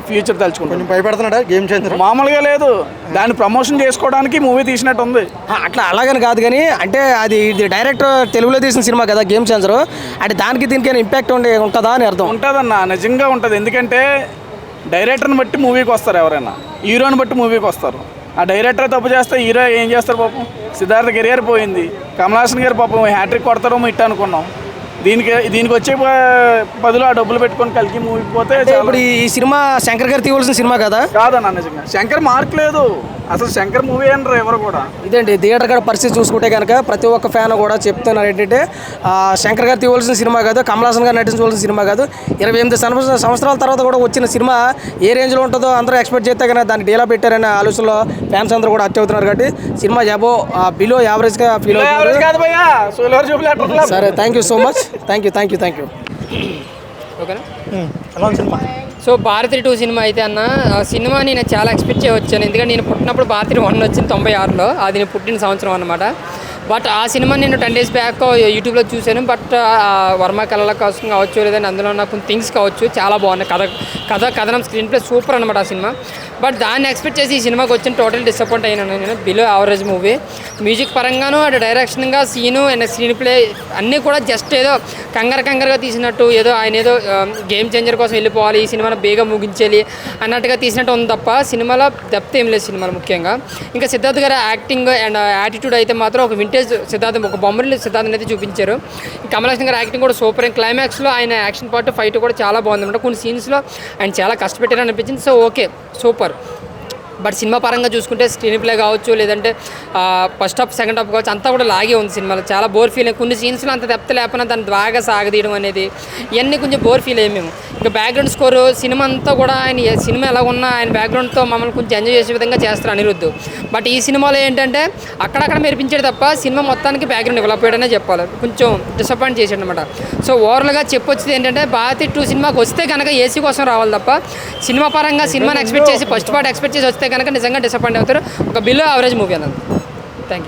ఫ్యూచర్ తలుచుకుంటాను. భయపడుతున్నాడా గేమ్ చేంజర్? మామూలుగా లేదు, దాన్ని ప్రమోషన్ చేసుకోవడానికి మూవీ తీసినట్టు ఉంది. అట్లా అలాగని కాదు కానీ, అంటే అది డైరెక్టర్ తెలుగులో తీసిన సినిమా కదా గేమ్ చేంజర్, అంటే దానికి దీనికి ఇంపాక్ట్ ఉంటుందా అని అర్థం. ఉంటుందన్న, నిజంగా ఉంటుంది. ఎందుకంటే డైరెక్టర్ని బట్టి మూవీకి వస్తారు, ఎవరైనా హీరోని బట్టి మూవీకి వస్తారు. ఆ డైరెక్టర్ తప్పు చేస్తే హీరో ఏం చేస్తారు పాపం? సిద్ధార్థ కెరియర్ పోయింది. కమల్ హాసన్ గారు పాపం హ్యాట్రిక్ కొడతారో ఇట్ట అనుకున్నాం. దీనికి వచ్చే బదులు ఆ డబ్బులు పెట్టుకొని కలికి మూవీకి పోతే ఇప్పుడు ఈ సినిమా శంకర్ గారు తీయవలసిన సినిమా కదా? కాదన్న, నిజంగా శంకర్ మార్క్ లేదు అసలు. శంకర్ మూవీ అంటారు ఎవరు కూడా. ఇదేంటి థియేటర్ గారు పరిస్థితి చూసుకుంటే కనుక ప్రతి ఒక్క ఫ్యాన్ కూడా చెప్తున్నారు ఏంటంటే, శంకర్ గారు తీయవలసిన సినిమా కాదు, కమల్ హాసన్ గారు నటించవలసిన సినిమా కాదు. 28 సంవత్సరాల తర్వాత కూడా వచ్చిన సినిమా ఏ రేంజ్లో ఉంటుందో అందరూ ఎక్స్పెక్ట్ చేస్తే కనుక దాన్ని డీలా పెట్టారనే ఆలోచనలో ఫ్యాన్స్ అందరూ కూడా హత్య అవుతున్నారు. కాబట్టి సినిమా అబో బిలో యావరేజ్గా ఫీల్ అవుతుంది. సరే, thank you so much. Thank you. ఓకేనా? సినిమా సో భారతీ 2 సినిమా అయితే అన్న, సినిమా నేను చాలా ఎక్స్పెక్ట్ చేయవచ్చాను. ఎందుకంటే నేను పుట్టినప్పుడు భారతీ 1 వచ్చింది 96లో, అది నేను పుట్టిన సంవత్సరం అనమాట. బట్ ఆ సినిమా నేను 10 days బ్యాక్ యూట్యూబ్లో చూశాను. బట్ వర్మ కళల కోసం కావచ్చు, లేదంటే అందులో ఉన్న కొన్ని థింగ్స్ కావచ్చు, చాలా బాగున్నాయి. కథనం స్క్రీన్ ప్లే సూపర్ అనమాట ఆ సినిమా. బట్ దాన్ని ఎక్స్పెక్ట్ చేసి ఈ సినిమాకి వచ్చిన టోటల్ డిసప్పాయింట్ అయినాను నేను. Below average movie. మ్యూజిక్ పరంగాను, అటు డైరెక్షన్గా, సీను అండ్ స్క్రీన్ ప్లే అన్నీ కూడా జస్ట్ ఏదో కంగారుగా తీసినట్టు, ఏదో ఆయన ఏదో గేమ్ చేంజర్ కోసం వెళ్ళిపోవాలి, ఈ సినిమాను బేగా ముగించాలి అన్నట్టుగా తీసినట్టు ఉంది తప్ప సినిమాలో డెప్త్ ఏం లేదు సినిమాలో. ముఖ్యంగా ఇంకా సిద్ధార్థ్ గారి యాక్టింగ్ అండ్ యాటిట్యూడ్ అయితే మాత్రం ఒక వింటేజ్ సిద్ధార్థ్, ఒక బొమ్మరిల్లు సిద్ధార్థ్ అయితే చూపించారు. కమల్ హాసన్ గారి యాక్టింగ్ కూడా సూపర్. క్లైమాక్స్లో ఆయన యాక్షన్ పార్ట్ ఫైట్ కూడా చాలా బాగుంది అనమాట. కొన్ని సీన్స్లో ఆయన చాలా కష్టపెట్టారని అనిపించింది. So okay, super. But cinema పరంగా చూసుకుంటే స్క్రీన్ ప్లే కావచ్చు, లేదంటే ఫస్ట్ హాఫ్ సెకండ్ హాఫ్ కావచ్చు, అంతా కూడా లాగే ఉంది సినిమాలో. చాలా బోర్ ఫీల్ అయ్యి కొన్ని సీన్స్లో అంత డెప్త్ లేకపోయినా దాన్ని బాగా సాగదీయడం అనేది ఇవన్నీ కొంచెం బోర్ ఫీల్ అయ్యాం మేము. ఇంకా బ్యాక్గ్రౌండ్ స్కోరు సినిమా అంతా కూడా ఆయన సినిమా ఎలా ఉన్నా ఆయన బ్యాక్గ్రౌండ్తో మమ్మల్ని కొంచెం ఎంజాయ్ చేసే విధంగా చేస్తారు అనిరుద్ధ్. బట్ ఈ సినిమాలో ఏంటంటే అక్కడక్కడ మెరిపించాడు తప్ప సినిమా మొత్తానికి బ్యాక్గ్రౌండ్ డెవలప్ అయ్యాడనే చెప్పాలి. కొంచెం డిసప్పాయింట్ చేశాడు అనమాట. సో ఓవరాల్గా చెప్పొచ్చేది ఏంటంటే భారతీ 2 సినిమాకి వస్తే కనుక ఏసీ కోసం రావాలి తప్ప సినిమా పరంగా సినిమాని ఎక్స్పెక్ట్ చేసి ఫస్ట్ పార్ట్ ఎక్స్పెక్ట్ చేసి వస్తే కనుక నిజంగా డిసప్పాయింట్ అవుతారు. ఒక బిలో యావరేజ్ మూవీ అన్నది. Thank you.